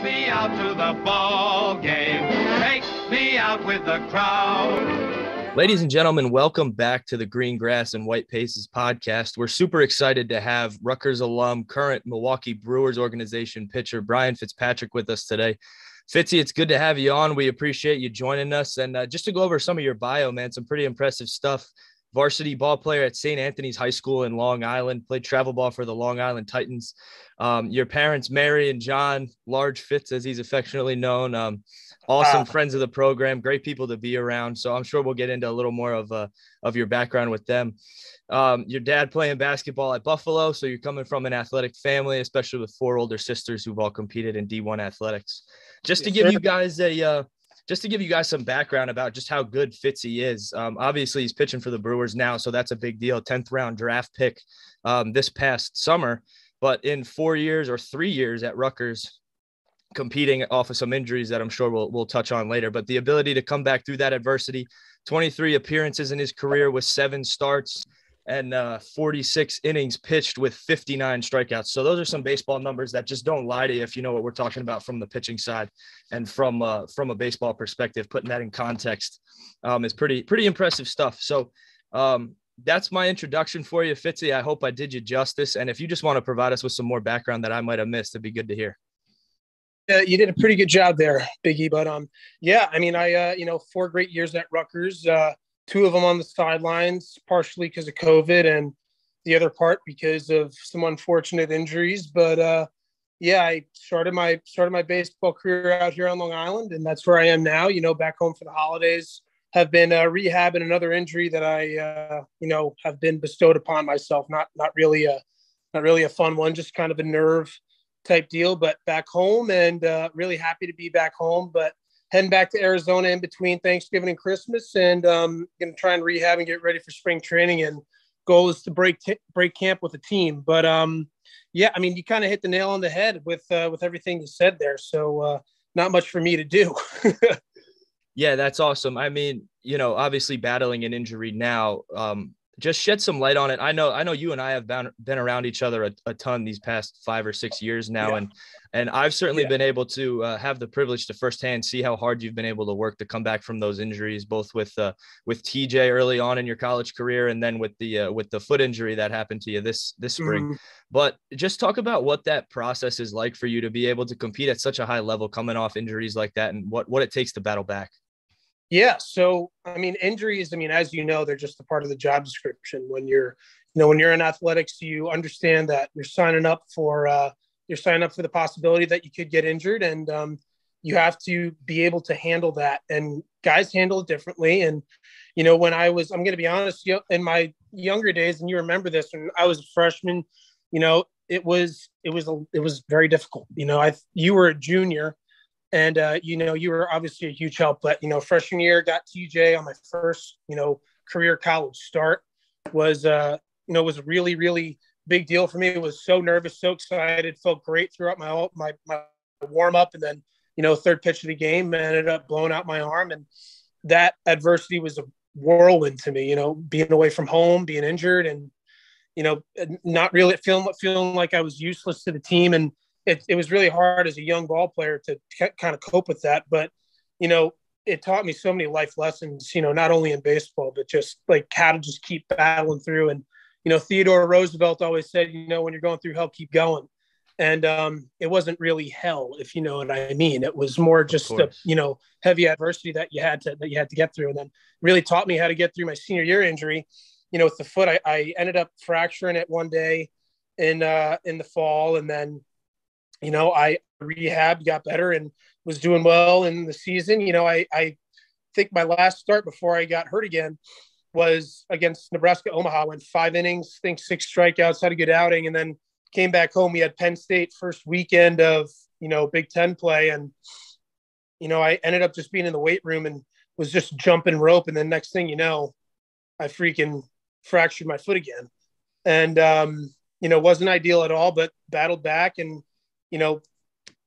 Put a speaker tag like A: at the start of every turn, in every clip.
A: me out to the ball game. Take me out with the crowd.
B: Ladies and gentlemen, welcome back to the Green Grass and White Paces podcast. We're super excited to have Rutgers alum, current Milwaukee Brewers organization pitcher Brian Fitzpatrick with us today. Fitzy, it's good to have you on. We appreciate you joining us. And just to go over some of your bio, man, some pretty impressive stuff. Varsity ball player at St. Anthony's High School in Long Island, played travel ball for the Long Island Titans. Your parents, Mary and John, Large Fitz, as he's affectionately known, awesome friends of the program, great people to be around. So I'm sure we'll get into a little more of your background with them. Your dad playing basketball at Buffalo. So you're coming from an athletic family, especially with four older sisters who've all competed in D1 athletics. Just to give you guys some background about just how good Fitzy is. Obviously he's pitching for the Brewers now, so that's a big deal. 10th round draft pick this past summer, but in 4 years or 3 years at Rutgers, competing off of some injuries that I'm sure we'll touch on later, but the ability to come back through that adversity, 23 appearances in his career with 7 starts and 46 innings pitched with 59 strikeouts. So those are some baseball numbers that just don't lie to you if you know what we're talking about from the pitching side and from a baseball perspective. Putting that in context is pretty impressive stuff. So that's my introduction for you, Fitzy. I hope I did you justice. And if you just want to provide us with some more background that I might have missed, it'd be good to hear.
C: Yeah, you did a pretty good job there, Biggie. But yeah, I mean, I 4 great years at Rutgers. 2 of them on the sidelines, partially because of COVID, and the other part because of some unfortunate injuries. But yeah, I started my baseball career out here on Long Island, and that's where I am now. Back home for the holidays. Have been rehabbing another injury that I have been bestowed upon myself. Not really a fun one, just kind of a nerve type deal. But back home, and really happy to be back home. But heading back to Arizona in between Thanksgiving and Christmas, and going to try and rehab and get ready for spring training. And goal is to break camp with a team. But yeah, I mean, you kind of hit the nail on the head with everything you said there. So not much for me to do.
B: Yeah, that's awesome. I mean, obviously battling an injury now, just shed some light on it. I know you and I have been around each other a ton these past 5 or 6 years now.
C: Yeah.
B: And I've certainly been able to have the privilege to firsthand see how hard you've been able to work to come back from those injuries, both with TJ early on in your college career, and then with the foot injury that happened to you this spring. Mm-hmm. But just talk about what that process is like for you to be able to compete at such a high level, coming off injuries like that, and what it takes to battle back.
C: Yeah. So, I mean, injuries, as you know, they're just a part of the job description. When you're in athletics, you understand that you're signing up for the possibility that you could get injured, and you have to be able to handle that. And guys handle it differently. And, when I'm going to be honest, in my younger days, and you remember this, when I was a freshman, it was very difficult. You were a junior. And, you were obviously a huge help, but, freshman year, got TJ on my first, career college start was a really, really big deal for me. It was so nervous, so excited, felt great throughout my warm up. And then, third pitch of the game, I ended up blowing out my arm. And that adversity was a whirlwind to me, being away from home, being injured, and, not really feeling like I was useless to the team. And it was really hard as a young ball player to kind of cope with that. But, it taught me so many life lessons, not only in baseball, but just like how to just keep battling through. And, Theodore Roosevelt always said, when you're going through hell, keep going. And it wasn't really hell, if you know what I mean. It was more just the, heavy adversity that you had to get through. And then really taught me how to get through my senior year injury. With the foot, I ended up fracturing it one day in the fall. And then, I rehabbed, got better, and was doing well in the season. I think my last start before I got hurt again was against Nebraska Omaha. Went 5 innings, 6 strikeouts, had a good outing, and then came back home. We had Penn State first weekend of, Big Ten play. And, I ended up just being in the weight room and was just jumping rope. And then next thing you know, I freaking fractured my foot again. And, wasn't ideal at all, but battled back. And,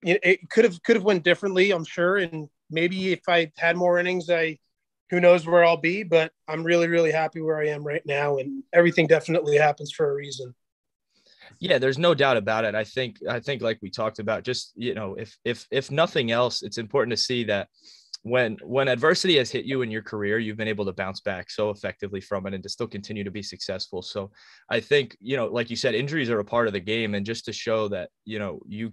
C: it could have went differently, I'm sure. And maybe if I had more innings, who knows where I'll be, but I'm really, really happy where I am right now. And everything definitely happens for a reason.
B: Yeah, there's no doubt about it. I think like we talked about, just, if nothing else, it's important to see that when adversity has hit you in your career, you've been able to bounce back so effectively from it and to still continue to be successful. So I think, like you said, injuries are a part of the game, and just to show that, you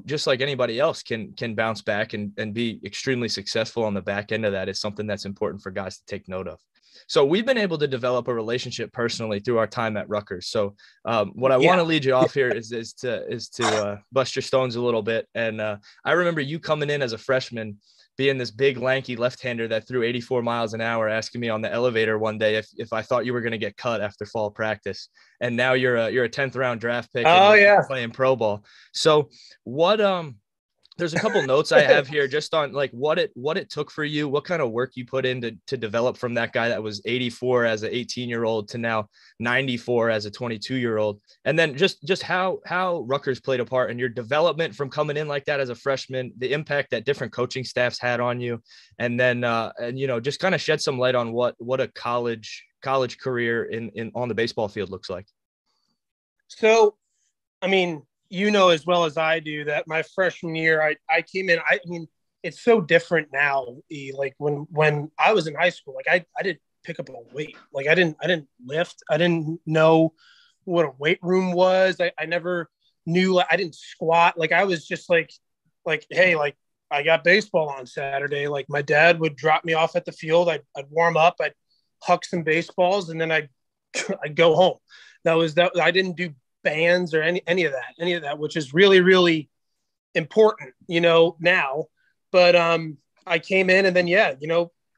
B: just like anybody else can bounce back and be extremely successful on the back end of that is something that's important for guys to take note of. So we've been able to develop a relationship personally through our time at Rutgers. So what I want to lead you off here is to bust your stones a little bit. And I remember you coming in as a freshman, being this big, lanky left-hander that threw 84 miles an hour, asking me on the elevator one day if I thought you were going to get cut after fall practice. And now you're a 10th round draft pick.
C: Oh, yeah.
B: Playing pro ball. So what, there's a couple notes I have here just on like what it took for you, what kind of work you put in to develop from that guy that was 84 as an 18-year-old to now 94 as a 22-year-old. And then just how Rutgers played a part in your development from coming in like that as a freshman, the impact that different coaching staffs had on you. And then, just kind of shed some light on what a college career in on the baseball field looks like.
C: So, I mean, as well as I do that my freshman year, I came in, I mean, it's so different now. Like when I was in high school, like I didn't pick up a weight. Like I didn't lift. I didn't know what a weight room was. I never knew, I didn't squat. Like I was just like, hey, like I got baseball on Saturday. Like my dad would drop me off at the field. I'd warm up, I'd huck some baseballs, and then I'd go home. That I didn't do bands or any of that, which is really, really important, now. But I came in, and then,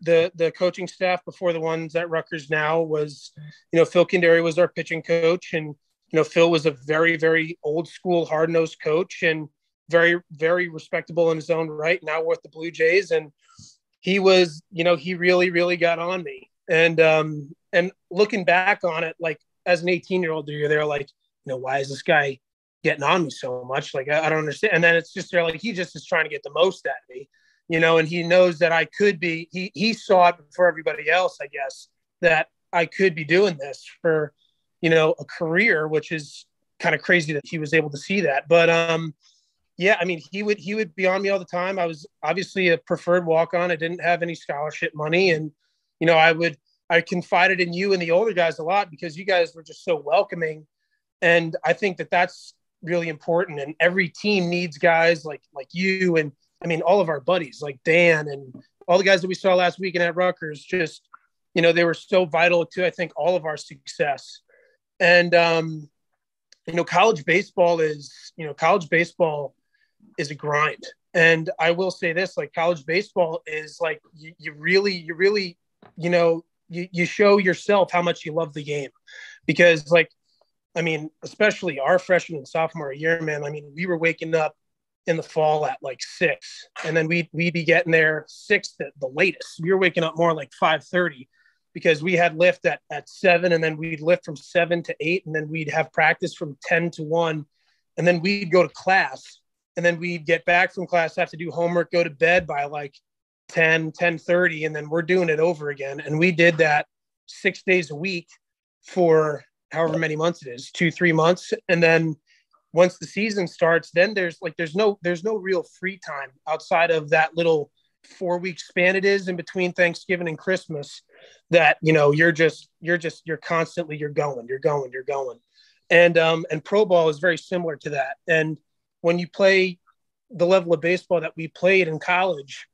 C: the coaching staff before the ones at Rutgers now was, Phil Kindary was our pitching coach. And, Phil was a very, very old school, hard-nosed coach and very, very respectable in his own right, now with the Blue Jays. And he was, he really, really got on me. And looking back on it, like as an 18-year-old, you're there like, why is this guy getting on me so much? Like, I don't understand. And then it's just there, like, he just is trying to get the most out of me, and he knows that I could be, he saw it before everybody else, I guess, that I could be doing this for, a career, which is kind of crazy that he was able to see that. But I mean, he would be on me all the time. I was obviously a preferred walk-on. I didn't have any scholarship money. And, I confided in you and the older guys a lot because you guys were just so welcoming. And I think that that's really important. And every team needs guys like you. And I mean, all of our buddies like Dan and all the guys that we saw last weekend at Rutgers, just, they were so vital to, I think, all of our success. And, college baseball is a grind. And I will say this, like college baseball is like, you really, you show yourself how much you love the game because like, I mean, especially our freshman and sophomore year, man. I mean, we were waking up in the fall at like 6, and then we'd be getting there 6 at the latest. We were waking up more like 5:30 because we had lift at 7, and then we'd lift from 7 to 8, and then we'd have practice from 10 to 1, and then we'd go to class, and then we'd get back from class, have to do homework, go to bed by like 10:30, and then we're doing it over again. And we did that 6 days a week for however many months it is, 2-3 months. And then once the season starts, then there's no real free time outside of that little 4-week span it is in between Thanksgiving and Christmas that, you're constantly, you're going. And pro ball is very similar to that. And when you play the level of baseball that we played in college,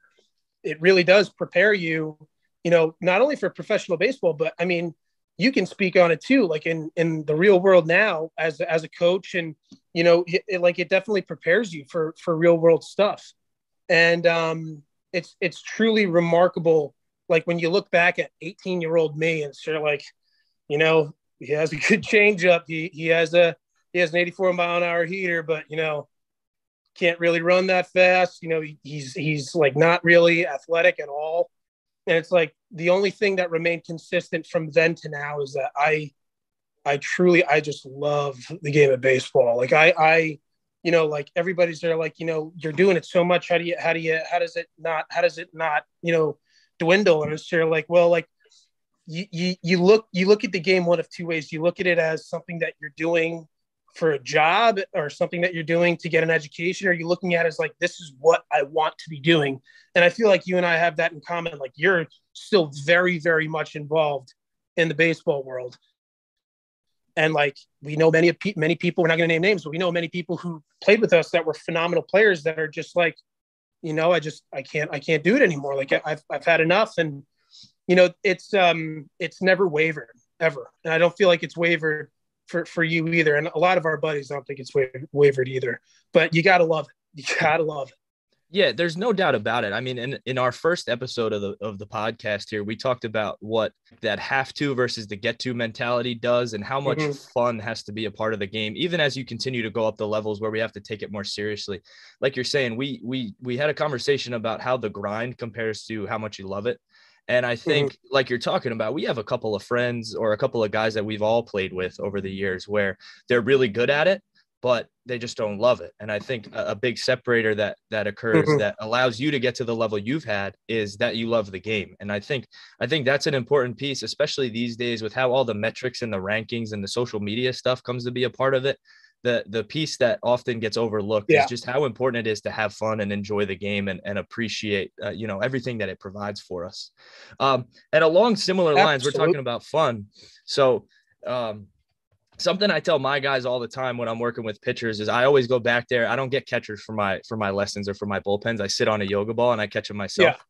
C: it really does prepare you, not only for professional baseball, but I mean, you can speak on it too, like in the real world now as a coach. And, it definitely prepares you for real world stuff. And it's truly remarkable. Like when you look back at 18-year-old me and sort of like, he has a good changeup. He has an 84 mile an hour heater, but, can't really run that fast. He's like not really athletic at all. And it's like the only thing that remained consistent from then to now is that I just love the game of baseball. Like I like everybody's there, like, you're doing it so much. How does it not, dwindle? And it's sort of like, well, like, you look at the game one of two ways. You look at it as something that you're doing for a job or something that you're doing to get an education, or you're looking at it as like, this is what I want to be doing. And I feel like you and I have that in common. Like, you're still very, very much involved in the baseball world. And like, we know many people, we're not going to name names, but we know many people who played with us that were phenomenal players that are just like, I can't do it anymore. Like, I've had enough. And, it's never wavered ever. And I don't feel like it's wavered for you either. And a lot of our buddies don't think it's wavered either, but you got to love it. You got to love it.
B: Yeah, there's no doubt about it. I mean, in our first episode of the podcast here, we talked about what that have to versus the get to mentality does, and how much fun has to be a part of the game, even as you continue to go up the levels where we have to take it more seriously. Like you're saying, we had a conversation about how the grind compares to how much you love it. And I think, like you're talking about, we have a couple of friends or a couple of guys that we've all played with over the years where they're really good at it, but they just don't love it. And I think a big separator that occurs that allows you to get to the level you've had is that you love the game. And I think that's an important piece, especially these days with how all the metrics and the rankings and the social media stuff comes to be a part of it. The piece that often gets overlooked is just how important it is to have fun and enjoy the game and appreciate, everything that it provides for us. And along similar lines, we're talking about fun. So, something I tell my guys all the time when I'm working with pitchers is I always go back there. I don't get catchers for my lessons or for my bullpens. I sit on a yoga ball and I catch them myself. Yeah.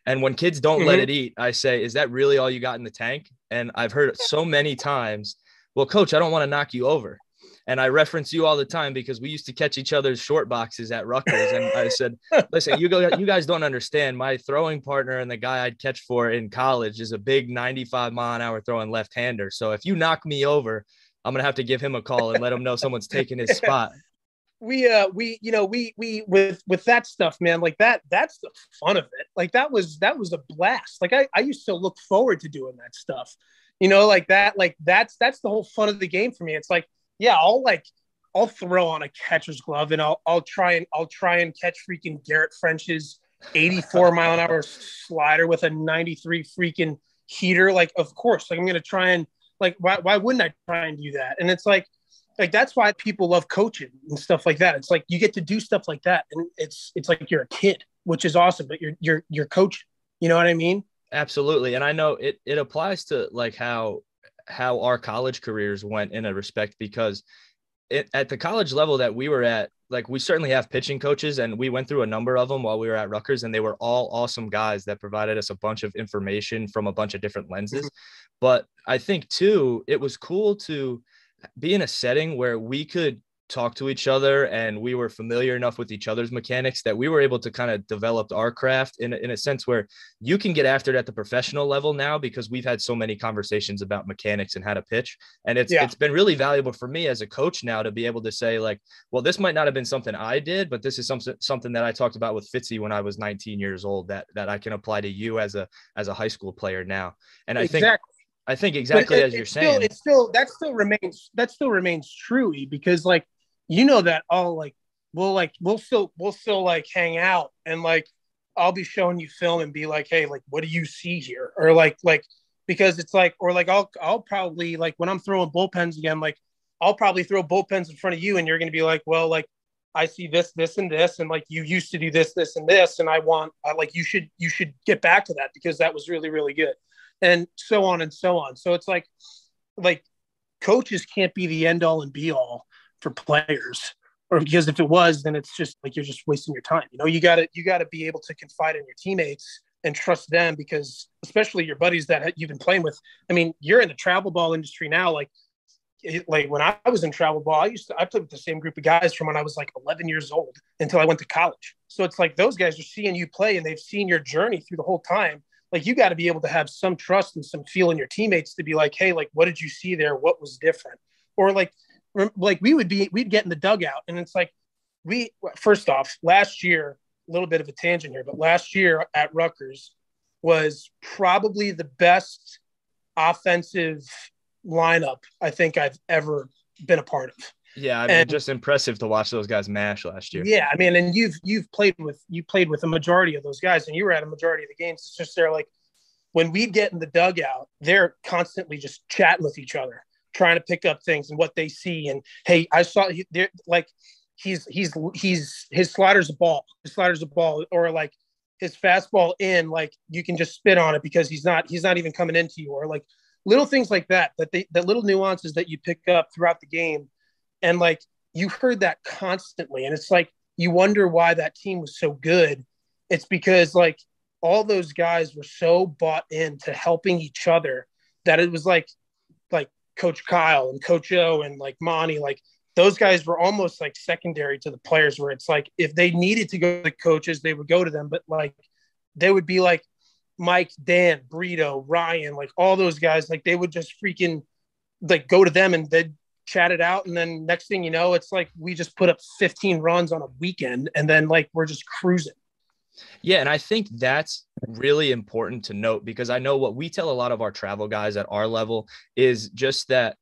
B: And when kids don't let it eat, I say, is that really all you got in the tank? And I've heard it so many times, well, coach, I don't want to knock you over. And I reference you all the time because we used to catch each other's short boxes at Rutgers. And I said, listen, you guys don't understand. My throwing partner and the guy I'd catch for in college is a big 95-mile-an-hour throwing left-hander. So if you knock me over, I'm going to have to give him a call and let him know someone's taking his spot.
C: We with that stuff, man, like that's the fun of it. Like that was a blast. Like I used to look forward to doing that stuff, like that, like that's the whole fun of the game for me. It's like, yeah, I'll throw on a catcher's glove and I'll try and catch freaking Garrett French's 84-mile-an-hour slider with a 93 freaking heater. Like, of course, like I'm going to try and like, why wouldn't I try and do that? And it's like that's why people love coaching and stuff like that. It's like you get to do stuff like that, and it's like you're a kid, which is awesome. But you're coaching. You know what I mean?
B: Absolutely, and I know it applies to like how our college careers went in a respect, because at the college level that we were at, like we certainly have pitching coaches, and we went through a number of them while we were at Rutgers, and they were all awesome guys that provided us a bunch of information from a bunch of different lenses. But I think too, it was cool to be in a setting where we could talk to each other and we were familiar enough with each other's mechanics that we were able to kind of develop our craft in a sense where you can get after it at the professional level now, because we've had so many conversations about mechanics and how to pitch. And it's been really valuable for me as a coach now to be able to say like, well, this might not have been something I did, but this is something that I talked about with Fitzy when I was 19 years old that I can apply to you as a high school player now. And I think exactly as you're saying,
C: that still remains true, because like, that we'll still like hang out and like, I'll be showing you film and be like, hey, like, what do you see here? Or like, because it's like, or like, I'll probably like when I'm throwing bullpens again, like I'll probably throw bullpens in front of you and you're going to be like, well, like I see this, and this, and like, you used to do this, and this. And I like, you should get back to that because that was really, really good. And so on and so on. So it's like coaches can't be the end all and be all for players, or because if it was, then it's just like, you're just wasting your time. You gotta be able to confide in your teammates and trust them, because especially your buddies that you've been playing with. I mean, you're in the travel ball industry now. Like when I was in travel ball, I played with the same group of guys from when I was like 11 years old until I went to college. So it's like, those guys are seeing you play and they've seen your journey through the whole time. Like, you got to be able to have some trust and some feel in your teammates to be like, hey, like, what did you see there? What was different? Or like we'd get in the dugout, and it's like, first off, last year, a little bit of a tangent here, but last year at Rutgers was probably the best offensive lineup I think I've ever been a part of.
B: Yeah, I mean, just impressive to watch those guys mash last year.
C: Yeah, I mean, and you've played with a majority of those guys, and you were at a majority of the games. It's just they're like, when we get in the dugout, they're constantly just chatting with each other, trying to pick up things and what they see. And hey, I saw like his slider's a ball. His slider's a ball, or like his fastball in, like you can just spit on it because he's not even coming into you, or like little things like that little nuances that you pick up throughout the game. And like you heard that constantly. And it's like you wonder why that team was so good. It's because like all those guys were so bought into helping each other that it was like Coach Kyle and Coach O and like Monty, like those guys were almost like secondary to the players, where it's like if they needed to go to the coaches, they would go to them. But like they would be like Mike, Dan, Brito, Ryan, like all those guys, like they would just freaking like go to them and they'd chat it out. And then next thing you know, it's like we just put up 15 runs on a weekend and then like we're just cruising.
B: Yeah, and I think that's really important to note, because I know what we tell a lot of our travel guys at our level is just that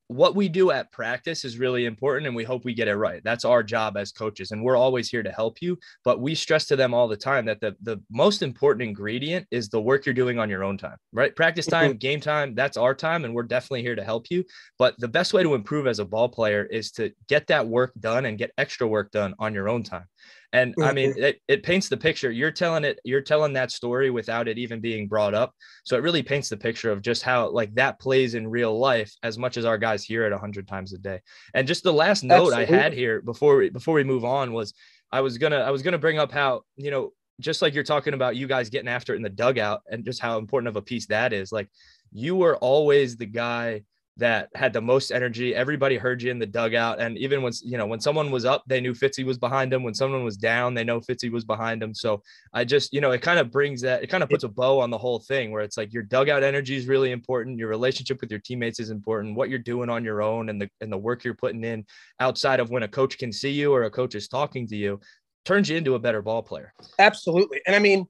B: what we do at practice is really important, and we hope we get it right. That's our job as coaches, and we're always here to help you. But we stress to them all the time that the most important ingredient is the work you're doing on your own time, right? Practice time, game time, that's our time, and we're definitely here to help you. But the best way to improve as a ball player is to get that work done and get extra work done on your own time. And I mean, it paints the picture. You're telling that story without it even being brought up. So it really paints the picture of just how like that plays in real life as much as our guys hear it 100 times a day. And just the last note I had here before we move on was I was gonna bring up how, you know, just like you're talking about you guys getting after it in the dugout and just how important of a piece that is. Like you were always the guy that had the most energy. Everybody heard you in the dugout. And even when someone was up, they knew Fitzy was behind them. When someone was down, they know Fitzy was behind them. So I just, it kind of puts a bow on the whole thing, where it's like your dugout energy is really important. Your relationship with your teammates is important. What you're doing on your own and the work you're putting in outside of when a coach can see you or a coach is talking to you turns you into a better ball player.
C: Absolutely. And I mean,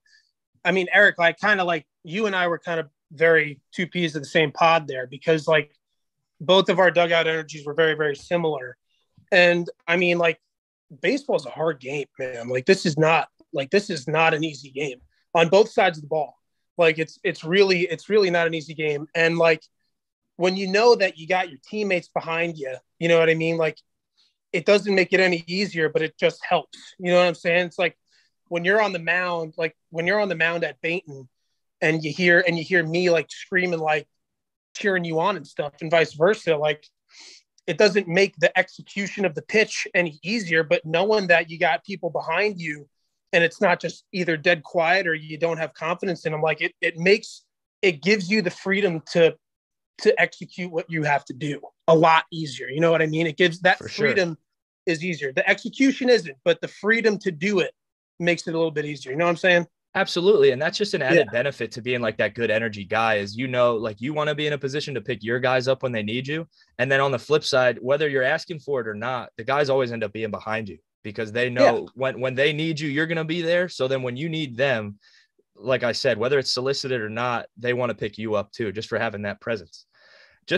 C: Eric, like kind of like you and I were kind of very two peas of the same pod there, because like, both of our dugout energies were very, very similar. And I mean, like baseball is a hard game, man. Like this is not an easy game on both sides of the ball. Like it's really not an easy game. And like, when you know that you got your teammates behind you, you know what I mean? Like it doesn't make it any easier, but it just helps. You know what I'm saying? It's like when you're on the mound, at Bainton and you hear me like screaming, like cheering you on and stuff, and vice versa. Like it doesn't make the execution of the pitch any easier, but knowing that you got people behind you and it's not just either dead quiet or you don't have confidence in them, like it gives you the freedom to execute what you have to do a lot easier. You know what I mean? It gives that freedom is easier. The execution isn't, but the freedom to do it makes it a little bit easier. You know what I'm saying?
B: Absolutely. And that's just an added benefit to being like that good energy guy, is, like you want to be in a position to pick your guys up when they need you. And then on the flip side, whether you're asking for it or not, the guys always end up being behind you because they know when they need you, you're going to be there. So then when you need them, like I said, whether it's solicited or not, they want to pick you up too, just for having that presence.
C: To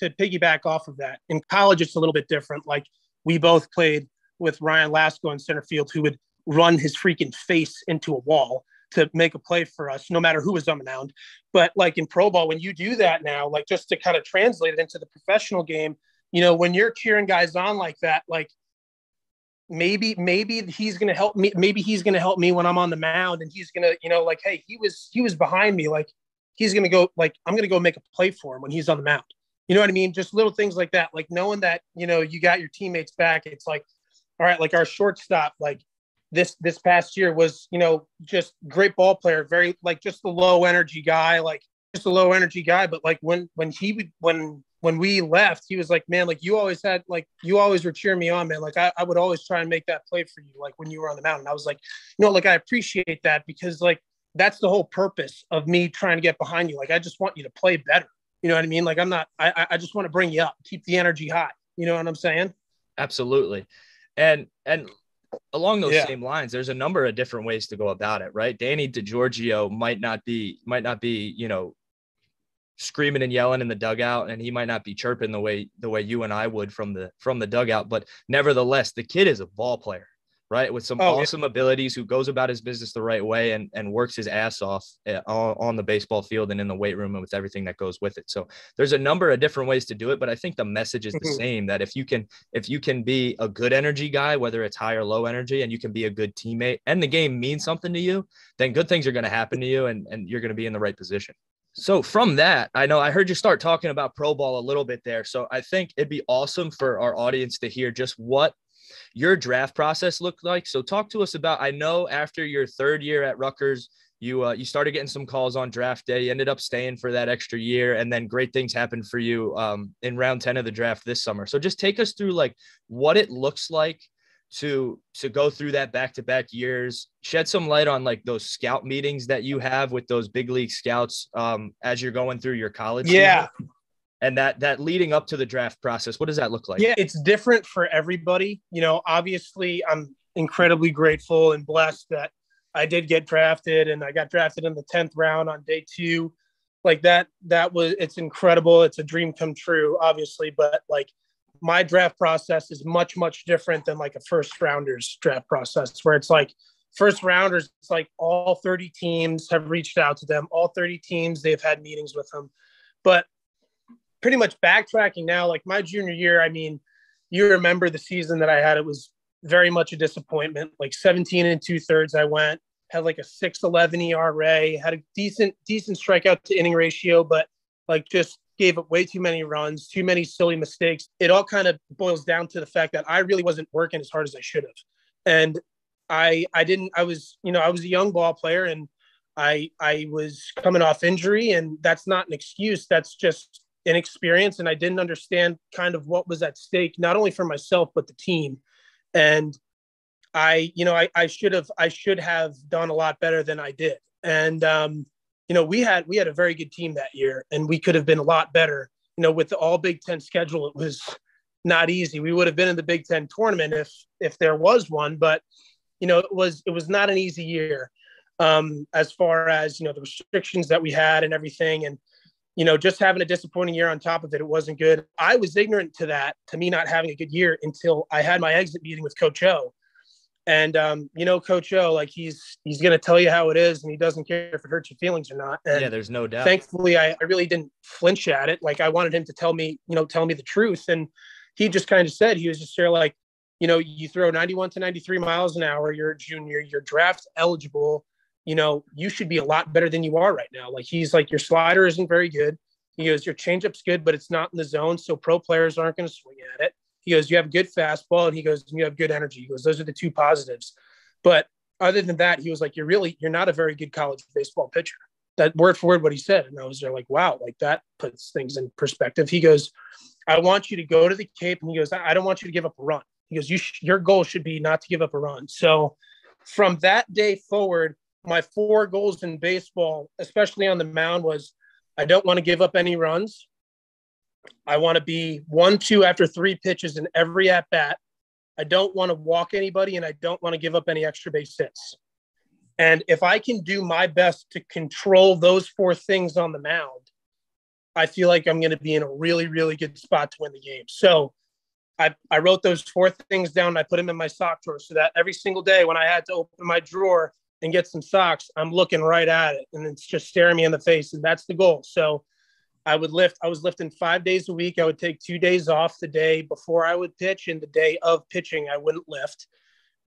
C: piggyback off of that, in college, it's a little bit different. Like we both played with Ryan Lasko in center field, who would run his freaking face into a wall to make a play for us, no matter who was on the mound. But like in pro ball, when you do that now, like just to kind of translate it into the professional game, when you're cheering guys on like that, like maybe he's going to help me. Maybe he's going to help me when I'm on the mound, and he's going to, like, hey, he was behind me. Like he's going to go, like, I'm going to go make a play for him when he's on the mound. You know what I mean? Just little things like that. Like knowing that, you got your teammates back. It's like, all right, like our shortstop, like, this past year was, just great ball player, very like just a low energy guy, but like when we left, he was like, man, like you always were cheering me on, man. Like I would always try and make that play for you, like when you were on the mound. And I was like, like I appreciate that, because like that's the whole purpose of me trying to get behind you. Like I just want you to play better. You know what I mean? Like I just want to bring you up, keep the energy high. You know what I'm saying? Absolutely.
B: And along those same lines, there's a number of different ways to go about it, right? Danny DiGiorgio might not be, screaming and yelling in the dugout, and he might not be chirping the way you and I would from the dugout, but nevertheless, the kid is a ball player, right? With some
C: Oh,
B: awesome abilities, who goes about his business the right way and works his ass off on the baseball field and in the weight room and with everything that goes with it. So there's a number of different ways to do it, but I think the message is the same, that if you can be a good energy guy, whether it's high or low energy, and you can be a good teammate and the game means something to you, then good things are going to happen to you and you're going to be in the right position. So from that, I know I heard you start talking about pro ball a little bit there. So I think it'd be awesome for our audience to hear just what your draft process looked like. So talk to us about, I know after your third year at Rutgers, you started getting some calls on draft day. You ended up staying for that extra year, and then great things happened for you in round 10 of the draft this summer. So just take us through like what it looks like to go through that back-to-back years, shed some light on like those scout meetings that you have with those big league scouts as you're going through your college season. And that leading up to the draft process, what does that look like?
C: Yeah, it's different for everybody. You know, obviously I'm incredibly grateful and blessed that I did get drafted, and I got drafted in the 10th round on day 2. Like it's incredible. It's a dream come true, obviously. But like my draft process is much, much different than like a first rounder's draft process, where it's like first rounders, it's like all 30 teams have reached out to them. All 30 teams, they've had meetings with them. But pretty much backtracking now, like my junior year, I mean, you remember the season that I had, it was very much a disappointment. Like 17 2/3, I went, had like a 6.11 ERA, had a decent strikeout to inning ratio, but like just gave up way too many runs, too many silly mistakes. It all kind of boils down to the fact that I really wasn't working as hard as I should have. And I was a young ball player, and I was coming off injury, and that's not an excuse. That's just inexperience, and I didn't understand kind of what was at stake, not only for myself but the team. And I should have done a lot better than I did. And we had a very good team that year, and we could have been a lot better. You know, with the all Big Ten schedule, it was not easy. We would have been in the Big Ten tournament if there was one, but it was not an easy year as far as the restrictions that we had and everything. And just having a disappointing year on top of it, it wasn't good. I was ignorant to me not having a good year until I had my exit meeting with Coach O. And, Coach O, like he's going to tell you how it is, and he doesn't care if it hurts your feelings or not. And
B: yeah, there's no doubt.
C: Thankfully, I really didn't flinch at it. Like I wanted him to tell me the truth. And he just kind of said, he was just there like, you throw 91 to 93 miles an hour, you're a junior, you're draft eligible. You should be a lot better than you are right now. Like, he's like, your slider isn't very good. He goes, your changeup's good, but it's not in the zone. So pro players aren't going to swing at it. He goes, you have good fastball. And he goes, you have good energy. He goes, those are the two positives. But other than that, he was like, you're not a very good college baseball pitcher. That word for word, what he said. And I was there like, wow, like that puts things in perspective. He goes, I want you to go to the Cape. And he goes, I don't want you to give up a run. He goes, your goal should be not to give up a run. So from that day forward, my 4 goals in baseball, especially on the mound, was I don't want to give up any runs. I want to be 1-2 after 3 pitches in every at bat. I don't want to walk anybody, and I don't want to give up any extra base hits. And if I can do my best to control those 4 things on the mound, I feel like I'm going to be in a really, really good spot to win the game. So I wrote those 4 things down, and I put them in my sock drawer so that every single day when I had to open my drawer and get some socks, I'm looking right at it, and it's just staring me in the face. And that's the goal. So I was lifting 5 days a week. I would take 2 days off the day before I would pitch, and the day of pitching, I wouldn't lift.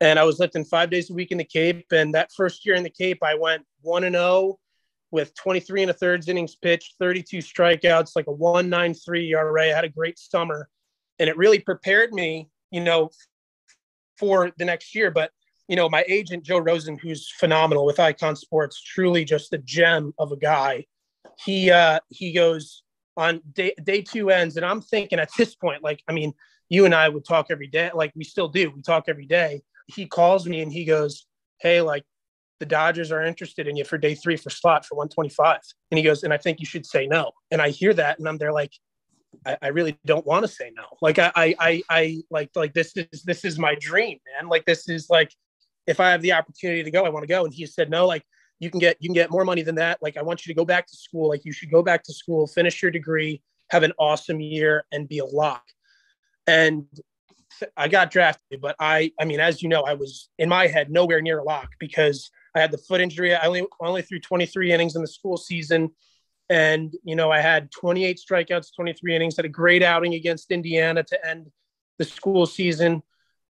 C: And I was lifting 5 days a week in the Cape. And that first year in the Cape, I went 1-0 with 23 1/3 innings pitched, 32 strikeouts, like a 1.93 ERA. I had a great summer, and it really prepared me, for the next year. But my agent, Joe Rosen, who's phenomenal with Icon Sports, truly just a gem of a guy. He goes on day 2 ends. And I'm thinking at this point, like, I mean, you and I would talk every day. Like we still do. We talk every day. He calls me and he goes, hey, like the Dodgers are interested in you for day 3 for slot for 125. And he goes, and I think you should say no. And I hear that. And I'm there like, I really don't want to say no. Like I like this is my dream, man. Like, this is like, if I have the opportunity to go, I want to go. And he said, no, like you can get more money than that. Like, I want you to go back to school. Like, you should go back to school, finish your degree, have an awesome year, and be a lock. And I got drafted, but I mean, as you know, I was in my head nowhere near a lock because I had the foot injury. I only threw 23 innings in the school season. And, I had 28 strikeouts, 23 innings, had a great outing against Indiana to end the school season.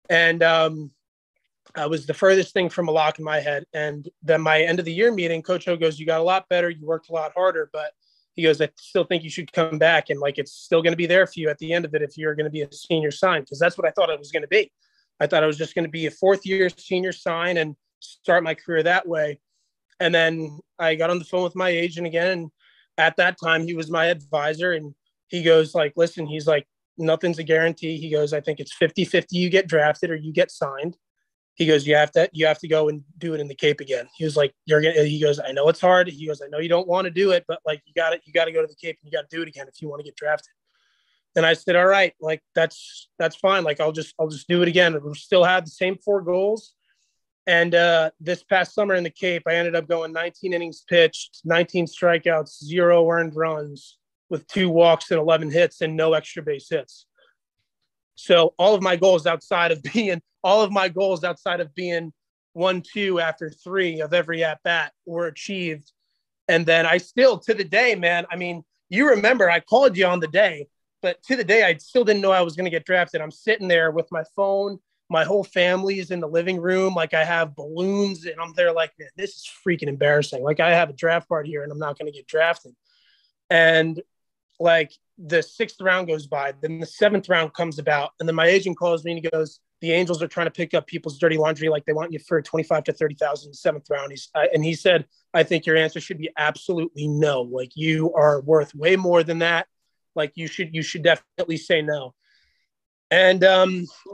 C: And I was the furthest thing from a lock in my head. And then my end of the year meeting, Coach O goes, you got a lot better. You worked a lot harder, but he goes, I still think you should come back. And like, it's still going to be there for you at the end of it if you're going to be a senior sign, because that's what I thought it was going to be. I thought I was just going to be a fourth year senior sign and start my career that way. And then I got on the phone with my agent again. And at that time, he was my advisor. And he goes like, listen, he's like, nothing's a guarantee. He goes, I think it's 50-50 you get drafted or you get signed. He goes, you have to go and do it in the Cape again. He was like, he goes, I know it's hard. He goes, I know you don't want to do it, but like, you got to go to the Cape and you got to do it again if you want to get drafted. And I said, all right, like, that's fine. Like, I'll just do it again. We'll still have the same 4 goals. And this past summer in the Cape, I ended up going 19 innings pitched, 19 strikeouts, 0 earned runs with 2 walks and 11 hits and no extra base hits. So all of my goals outside of being 1-2 after 3 of every at bat were achieved. And then I still, to the day, man, I mean, you remember I called you on the day, but to the day, I still didn't know I was going to get drafted. I'm sitting there with my phone. My whole family's in the living room. Like, I have balloons and I'm there like, man, this is freaking embarrassing. Like, I have a draft party here and I'm not going to get drafted. And like, the 6th round goes by, then the 7th round comes about. And then my agent calls me and he goes, the Angels are trying to pick up people's dirty laundry. Like, they want you for 25 to 30,000 in the 7th round. And he said, I think your answer should be absolutely no. Like, you are worth way more than that. Like, you should definitely say no. And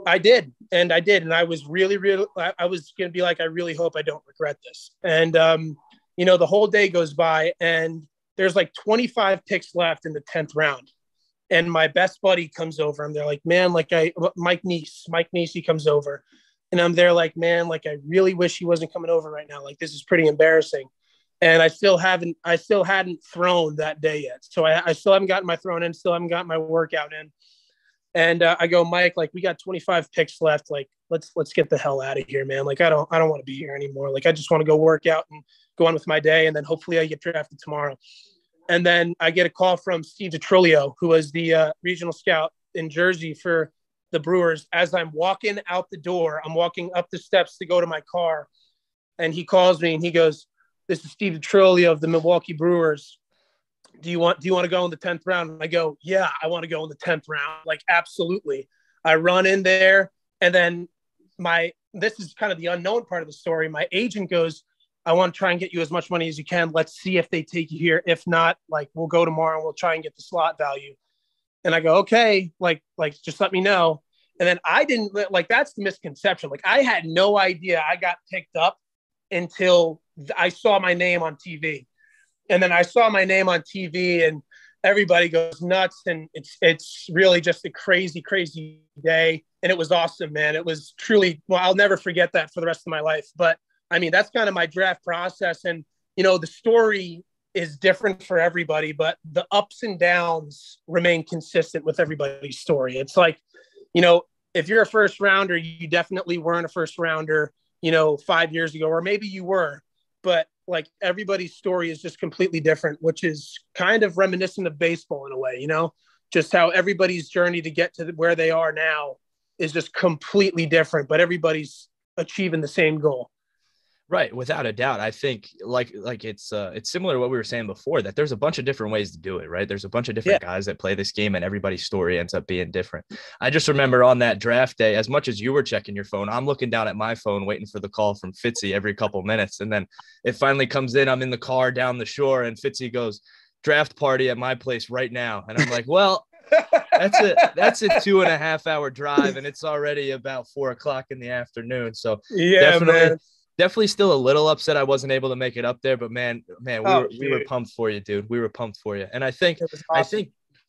C: I did. And I was really, I was going to be like, I really hope I don't regret this. And, the whole day goes by and there's like 25 picks left in the 10th round. And my best buddy comes over and they're like, man, like Mike Neese, he comes over and I'm there like, man, like, I really wish he wasn't coming over right now. Like, this is pretty embarrassing. And I still hadn't thrown that day yet. So I still haven't gotten my thrown in, still haven't gotten my workout in. And I go, Mike, like, we got 25 picks left. Like, let's get the hell out of here, man. Like, I don't want to be here anymore. Like, I just want to go work out and go on with my day. And then hopefully I get drafted tomorrow. And then I get a call from Steve DiTrolio, who was the regional scout in Jersey for the Brewers. As I'm walking out the door, I'm walking up the steps to go to my car. And he calls me and he goes, this is Steve DiTrolio of the Milwaukee Brewers. Do you want to go in the 10th round? And I go, yeah, I want to go in the 10th round. Like, absolutely. I run in there. And then this is kind of the unknown part of the story. My agent goes, I want to try and get you as much money as you can. Let's see if they take you here. If not, like, we'll go tomorrow and we'll try and get the slot value. And I go, okay, like just let me know. And then I didn't, like, that's the misconception. Like, I had no idea I got picked up until I saw my name on TV. And then I saw my name on TV and everybody goes nuts. And it's really just a crazy, crazy day. And it was awesome, man. It was truly, well, I'll never forget that for the rest of my life. But I mean, that's kind of my draft process. And, the story is different for everybody, but the ups and downs remain consistent with everybody's story. It's like, if you're a first rounder, you definitely weren't a first rounder, 5 years ago, or maybe you were, but like, everybody's story is just completely different, which is kind of reminiscent of baseball in a way, just how everybody's journey to get to where they are now is just completely different, but everybody's achieving the same goal.
B: Right. Without a doubt. I think like it's similar to what we were saying before, that there's a bunch of different ways to do it, right? There's a bunch of different guys that play this game and everybody's story ends up being different. I just remember on that draft day, as much as you were checking your phone, I'm looking down at my phone, waiting for the call from Fitzy every couple minutes. And then it finally comes in, I'm in the car down the shore and Fitzy goes, draft party at my place right now. And I'm like, well, that's a 2.5 hour drive and it's already about 4 o'clock in the afternoon. So
C: yeah,
B: definitely still a little upset I wasn't able to make it up there, but man, we were pumped for you, dude. We were pumped for you. And I think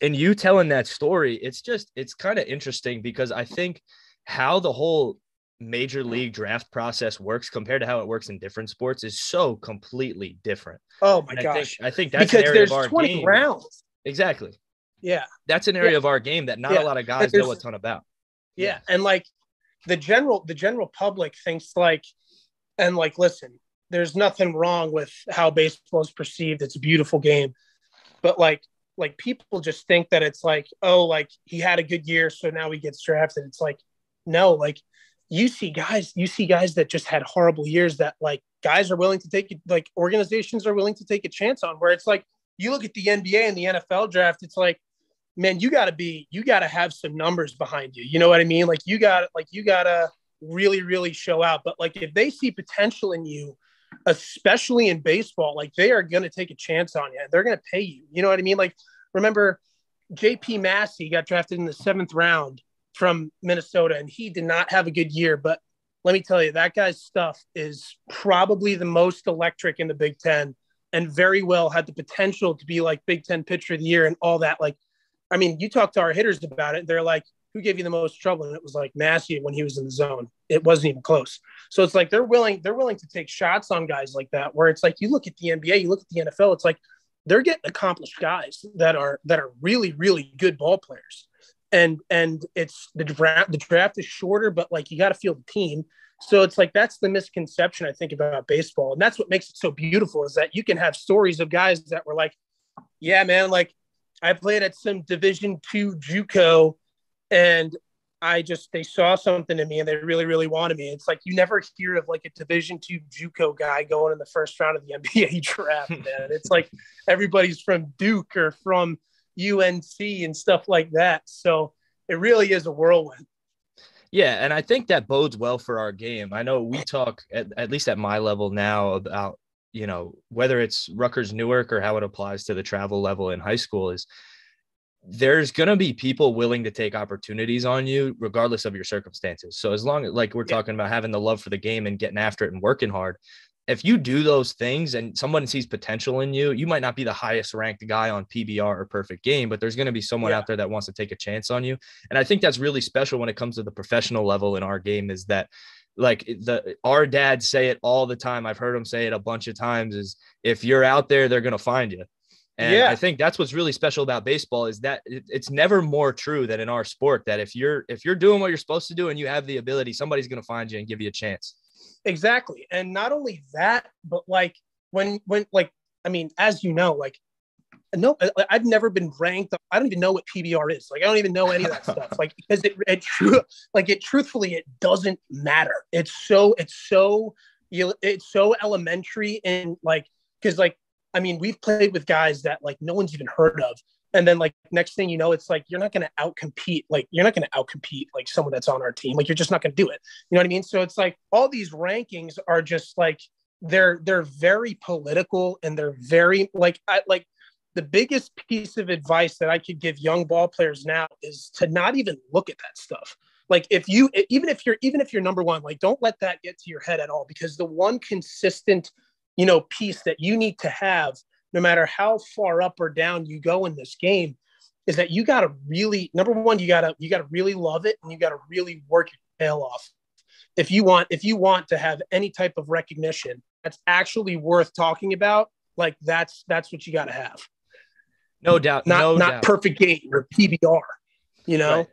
B: in you telling that story, it's kind of interesting because I think how the whole major league draft process works compared to how it works in different sports is so completely different.
C: Oh my gosh.
B: I think that's
C: because
B: an area
C: there's
B: of our
C: 20
B: game.
C: rounds.
B: Exactly.
C: Yeah.
B: That's an area of our game that not a lot of guys know a ton about.
C: Yeah. And like the general public thinks like, and like, listen, there's nothing wrong with how baseball is perceived. It's a beautiful game. But like people just think that it's like, oh, like he had a good year, so now he gets drafted. It's like, no, like you see guys that just had horrible years that like guys are willing to take it, like organizations are willing to take a chance on, where it's like, you look at the NBA and the NFL draft, it's like, man, you gotta have some numbers behind you. You know what I mean? Like you gotta really, really show out. But like, if they see potential in you, especially in baseball, like they are going to take a chance on you. They're going to pay you. You know what I mean? Like, remember JP Massey got drafted in the 7th round from Minnesota, and he did not have a good year. But let me tell you, that guy's stuff is probably the most electric in the Big Ten, and very well had the potential to be like Big Ten pitcher of the year and all that. Like, I mean, you talk to our hitters about it. They're like, who gave you the most trouble? And it was like Massey when he was in the zone. It wasn't even close. So it's like they're willing to take shots on guys like that, where it's like you look at the NBA, you look at the NFL, it's like they're getting accomplished guys that are really, really good ball players. And it's the draft is shorter, but like you got to feel the team. So it's like that's the misconception I think about baseball. And that's what makes it so beautiful, is that you can have stories of guys that were like, yeah, man, like I played at some Division II JUCO, and they saw something in me and they really, really wanted me. It's like, you never hear of like a Division II JUCO guy going in the first round of the NBA draft, man. It's like everybody's from Duke or from UNC and stuff like that. So it really is a whirlwind.
B: Yeah. And I think that bodes well for our game. I know we talk at least at my level now about, you know, whether it's Rutgers Newark or how it applies to the travel level in high school, is there's going to be people willing to take opportunities on you regardless of your circumstances. So as long as, like we're talking about, having the love for the game and getting after it and working hard, if you do those things and someone sees potential in you, you might not be the highest ranked guy on PBR or Perfect Game, but there's going to be someone out there that wants to take a chance on you. And I think that's really special when it comes to the professional level in our game, is that like our dads say it all the time. I've heard them say it a bunch of times, is if you're out there, they're going to find you. And I think that's what's really special about baseball, is that it's never more true than in our sport, that if you're doing what you're supposed to do and you have the ability, somebody's going to find you and give you a chance.
C: Exactly. And not only that, but like when like, I mean, as you know, like, no, I've never been ranked. I don't even know what PBR is. Like, I don't even know any of that stuff. Like, because truthfully, it doesn't matter. It's so elementary. And like, because like, I mean, we've played with guys that like no one's even heard of. And then like next thing you know, it's like, you're not going to outcompete like someone that's on our team. Like, you're just not going to do it. You know what I mean? So it's like all these rankings are just like, they're very political, and they're very like, the biggest piece of advice that I could give young ball players now is to not even look at that stuff. Like, even if you're number one, like, don't let that get to your head at all, because the one consistent, you know, piece that you need to have, no matter how far up or down you go in this game, is that you got to really, number one, you got to really love it, and you got to really work your tail off. If you want to have any type of recognition that's actually worth talking about, like that's what you got to have.
B: No doubt.
C: Not Perfect Game or PBR, you know?
B: Right.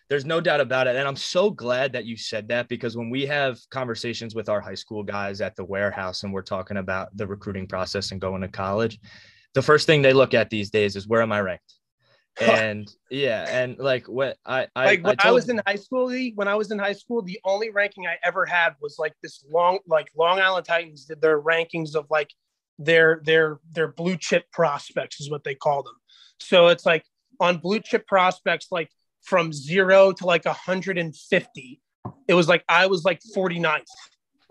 B: There's no doubt about it. And I'm so glad that you said that, because when we have conversations with our high school guys at the warehouse and we're talking about the recruiting process and going to college, the first thing they look at these days is, where am I ranked? And and like when I was in high school, the only ranking I ever had was like this Long Island Titans did their rankings of like their blue chip prospects is what they call them. So it's like on blue chip prospects, like from 0 to like 150, it was like I was like 49th,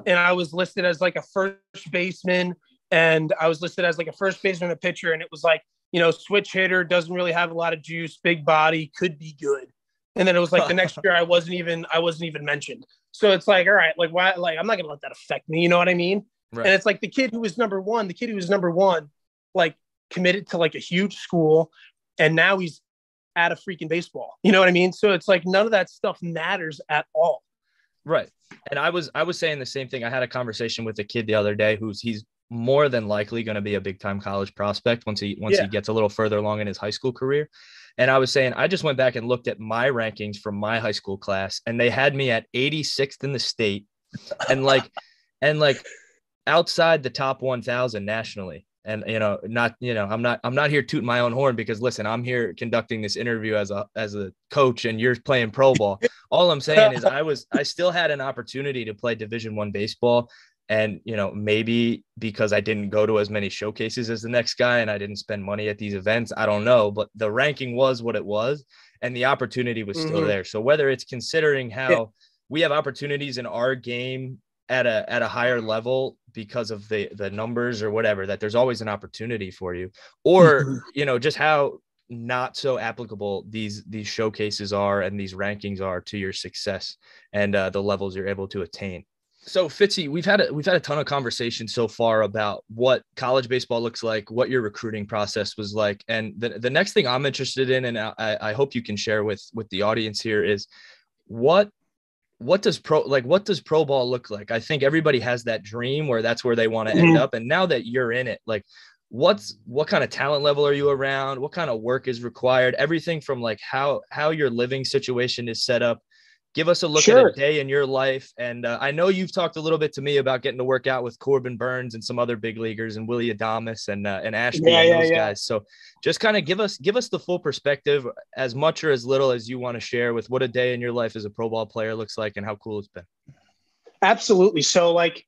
B: and I was listed as like a first baseman, and I was listed as like a first baseman, a pitcher, and it was like, you know, switch hitter, doesn't really have a lot of juice, big body, could be good. And then it was like the next year I wasn't even mentioned. So it's like, all right, like why? Like, I'm not gonna let that affect me. You know what I mean? Right. And it's like the kid who was number one, like committed to like a huge school, and now he's at a freaking baseball. You know what I mean? So it's like none of that stuff matters at all. Right. And I was saying the same thing. I had a conversation with a kid the other day he's more than likely going to be a big time college prospect once he gets a little further along in his high school career. And I was saying, I just went back and looked at my rankings from my high school class, and they had me at 86th in the state and like outside the top 1,000 nationally. And, I'm not here tooting my own horn because listen, I'm here conducting this interview as a coach and you're playing pro ball. All I'm saying is I still had an opportunity to play Division I baseball. And, maybe because I didn't go to as many showcases as the next guy and I didn't spend money at these events, I don't know, but the ranking was what it was and the opportunity was still there. So whether it's considering how we have opportunities in our game at a higher level because of the numbers or whatever, that there's always an opportunity for you, or, just how not so applicable these showcases are and these rankings are to your success and the levels you're able to attain. So Fitzy, we've had a ton of conversation so far about what college baseball looks like, what your recruiting process was like. And the next thing I'm interested in, and I hope you can share with the audience here, is what does pro ball look like? I think everybody has that dream where that's where they want to end up. And now that you're in it, like what kind of talent level are you around? What kind of work is required? Everything from like how your living situation is set up. Give us a look at a day in your life. And I know you've talked a little bit to me about getting to work out with Corbin Burns and some other big leaguers and Willie Adames and Ashby and those guys. So just kind of give us the full perspective, as much or as little as you want to share, with what a day in your life as a pro ball player looks like and how cool it's been.
C: Absolutely. So like,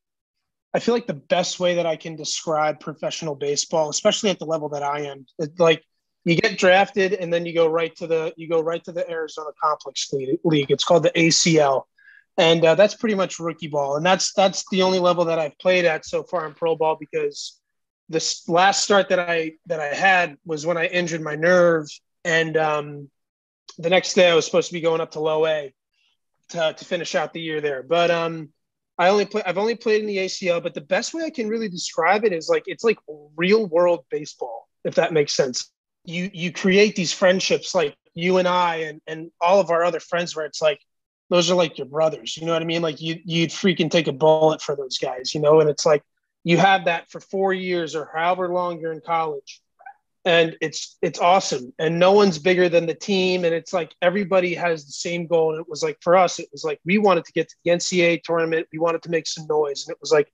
C: I feel like the best way that I can describe professional baseball, especially at the level that I am, like, you get drafted and then you go right to the Arizona Complex League. It's called the ACL. And that's pretty much rookie ball. And that's the only level that I've played at so far in pro ball, because this last start that I had was when I injured my nerve. And the next day I was supposed to be going up to low A to finish out the year there. But I've only played in the ACL, but the best way I can really describe it is like, it's like real world baseball, if that makes sense. You create these friendships, like you and I and all of our other friends, where it's like, those are like your brothers, you know what I mean? Like you'd freaking take a bullet for those guys, and it's like, you have that for 4 years or however long you're in college. And it's awesome. And no one's bigger than the team. And it's like, everybody has the same goal. And it was like, for us, it was like, we wanted to get to the NCAA tournament. We wanted to make some noise. And it was like,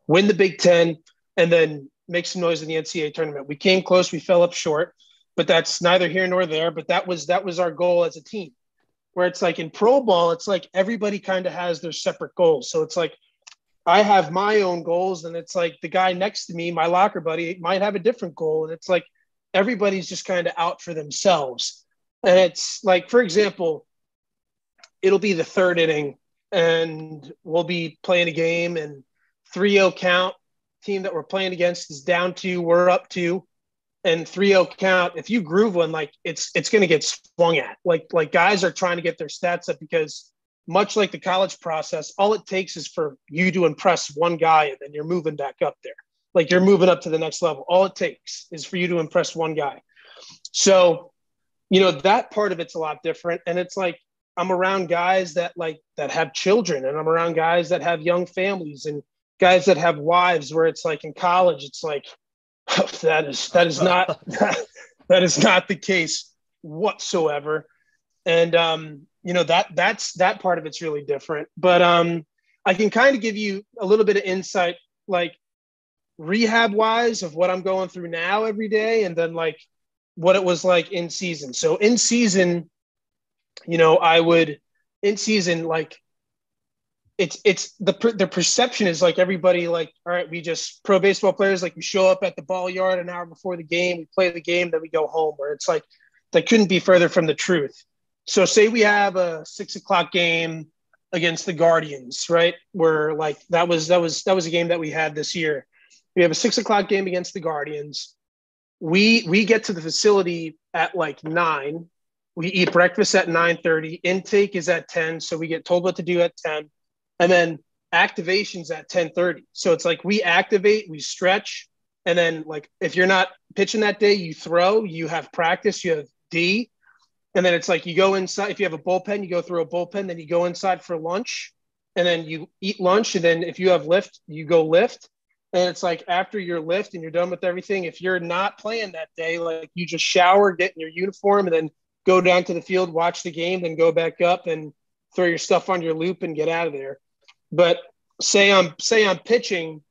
C: win the Big Ten and then make some noise in the NCAA tournament. We came close. We fell up short. But that's neither here nor there. But that was our goal as a team. Where it's like in pro ball, it's like everybody kind of has their separate goals. So it's like, I have my own goals, and it's like the guy next to me, my locker buddy, might have a different goal. And it's like everybody's just kind of out for themselves. And it's like, for example, it'll be the third inning and we'll be playing a game and 3-0 count. Team that we're playing against is down 2, we're up 2. And 3-0 count, if you groove one, like it's going to get swung at. Like guys are trying to get their stats up, because much like the college process, all it takes is for you to impress one guy and then you're moving back up there. Like you're moving up to the next level. All it takes is for you to impress one guy. So, that part of it's a lot different. And it's like, I'm around guys that have children, and I'm around guys that have young families and guys that have wives, where it's like in college, it's like, that is not the case whatsoever. And that part of it's really different. But I can kind of give you a little bit of insight, like rehab wise, of what I'm going through now every day, and then like what it was like in season. So in season, like it's the perception is like, everybody like, all right, we just pro baseball players, like we show up at the ball yard an hour before the game, we play the game, then we go home. Where it's like, that couldn't be further from the truth. So say we have a 6:00 game against the Guardians, right? Where like, that was a game that we had this year. We have a 6:00 game against the Guardians. We get to the facility at like 9. We eat breakfast at 9:30. Intake is at 10. So we get told what to do at 10. And then activation's at 10:30. So it's like, we activate, we stretch. And then like, if you're not pitching that day, you throw, you have practice, you have D. And then it's like, you go inside. If you have a bullpen, you go through a bullpen, then you go inside for lunch, and then you eat lunch. And then if you have lift, you go lift. And it's like after your lift and you're done with everything, if you're not playing that day, like you just shower, get in your uniform, and then go down to the field, watch the game, then go back up and throw your stuff on your loop and get out of there. But say I'm pitching,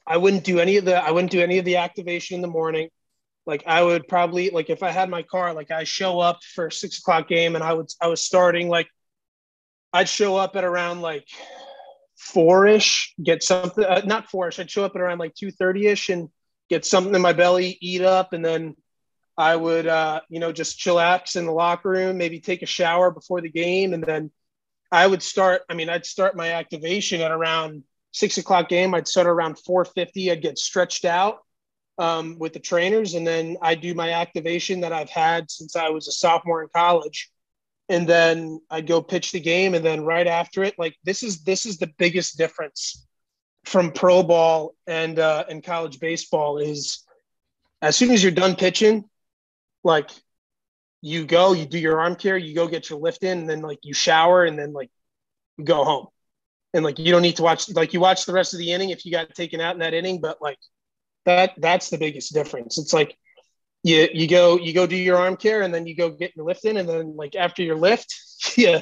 C: I wouldn't do any of the activation in the morning. Like I would probably, like if I had my car, like I show up for a 6 o'clock game and I was starting, like I'd show up at around like 4-ish, get something, not 4-ish. I'd show up at around like 2:30-ish and get something in my belly, eat up. And then I would, just chillax in the locker room, maybe take a shower before the game. And then I'd start my activation at around 6 o'clock game. I'd start around 4:50. I'd get stretched out with the trainers. And then I do my activation that I've had since I was a sophomore in college. And then I'd go pitch the game. And then right after it, like this is the biggest difference from pro ball and college baseball is as soon as you're done pitching, like you do your arm care, you go get your lift in, and then like you shower and then like you go home. And like, you don't need to watch, like you watch the rest of the inning if you got taken out in that inning, but like that's the biggest difference. It's like you go do your arm care and then you go get your lift in. And then like after your lift, you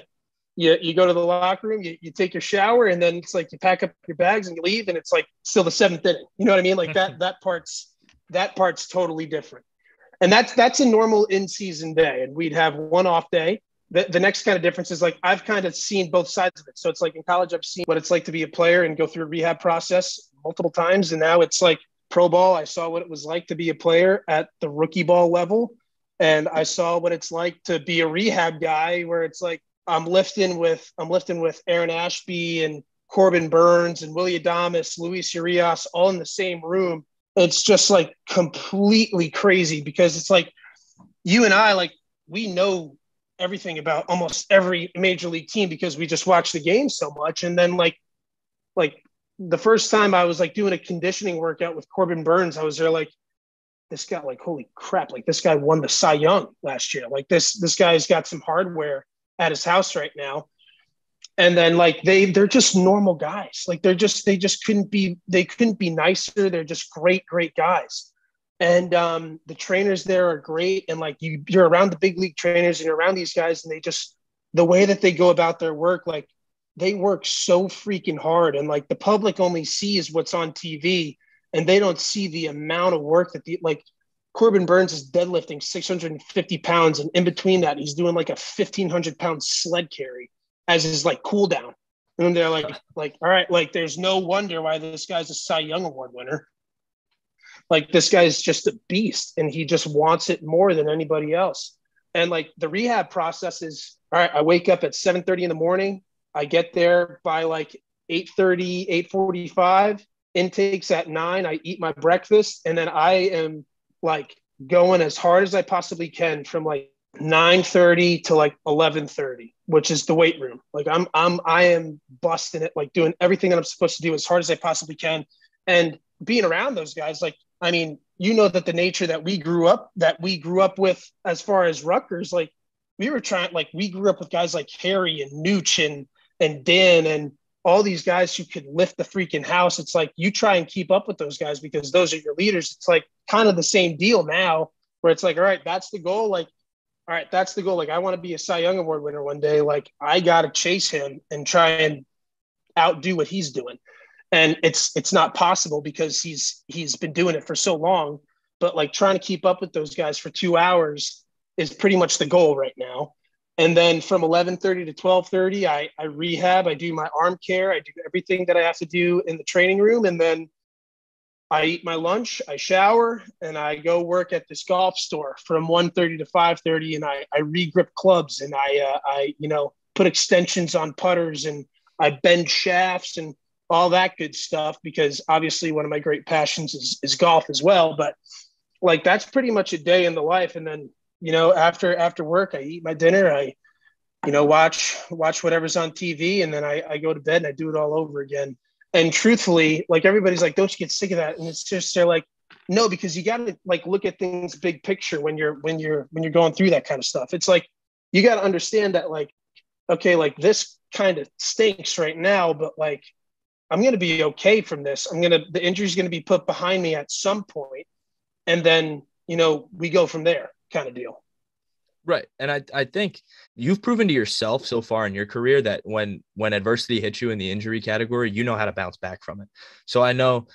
C: go to the locker room, you take your shower, and then it's like you pack up your bags and you leave, and it's like still the 7th inning. You know what I mean? Like that part's totally different. And that's a normal in-season day. And we'd have one off day. The next kind of difference is like I've kind of seen both sides of it. So it's like in college, I've seen what it's like to be a player and go through a rehab process multiple times. And now it's like pro ball. I saw what it was like to be a player at the rookie ball level. And I saw what it's like to be a rehab guy where it's like I'm lifting with Aaron Ashby and Corbin Burns and Willie Adames, Luis Urias, all in the same room. It's just like completely crazy because it's like you and I, like we know everything about almost every major league team because we just watch the game so much. And then like the first time I was like doing a conditioning workout with Corbin Burns, I was there like, this guy, like, holy crap, like this guy won the Cy Young last year. Like this guy's got some hardware at his house right now. And then like they're just normal guys. Like they couldn't be nicer. They're just great guys. And the trainers there are great. And like you're around the big league trainers and you're around these guys, and the way that they go about their work, like they work so freaking hard. And like the public only sees what's on TV, and they don't see the amount of work that like Corbin Burns is deadlifting 650 pounds. And in between that, he's doing like a 1,500 pound sled carry as his like cool down. And they're like, all right, like there's no wonder why this guy's a Cy Young Award winner. Like this guy's just a beast, and he just wants it more than anybody else. And like the rehab process is, all right, I wake up at 7:30 in the morning. I get there by like 8:30, 8:45, intakes at 9. I eat my breakfast, and then I am like going as hard as I possibly can from like 9:30 to like 11:30, which is the weight room. Like I am busting it, like doing everything that I'm supposed to do as hard as I possibly can. And being around those guys, like, I mean, you know, that the nature that we grew up with as far as Rutgers, like we grew up with guys like Harry and Nooch and Dan and all these guys who could lift the freaking house. It's like you try and keep up with those guys because those are your leaders. It's like kind of the same deal now where it's like, all right, that's the goal. Like, all right, that's the goal. Like I want to be a Cy Young Award winner one day. Like I got to chase him and try and outdo what he's doing. And it's not possible because he's been doing it for so long, but like trying to keep up with those guys for 2 hours is pretty much the goal right now. And then from 11:30 to 12:30, I rehab, I do my arm care, I do everything that I have to do in the training room. And then I eat my lunch, I shower, and I go work at this golf store from 1:30 to 5:30. And I regrip clubs, and I put extensions on putters, and I bend shafts and all that good stuff, because obviously one of my great passions is golf as well. But like, that's pretty much a day in the life. And then, after work, I eat my dinner, I, watch whatever's on TV. And then I go to bed and I do it all over again. And truthfully, like everybody's like, don't you get sick of that? And it's just, they're like, no, because you got to like look at things big picture when you're going through that kind of stuff. It's like, you got to understand that, like, okay, like this kind of stinks right now, but like, I'm going to be okay from this. The injury is going to be put behind me at some point, and then, we go from there kind of deal.
B: Right. And I think you've proven to yourself so far in your career that when adversity hits you in the injury category, you know how to bounce back from it. So I know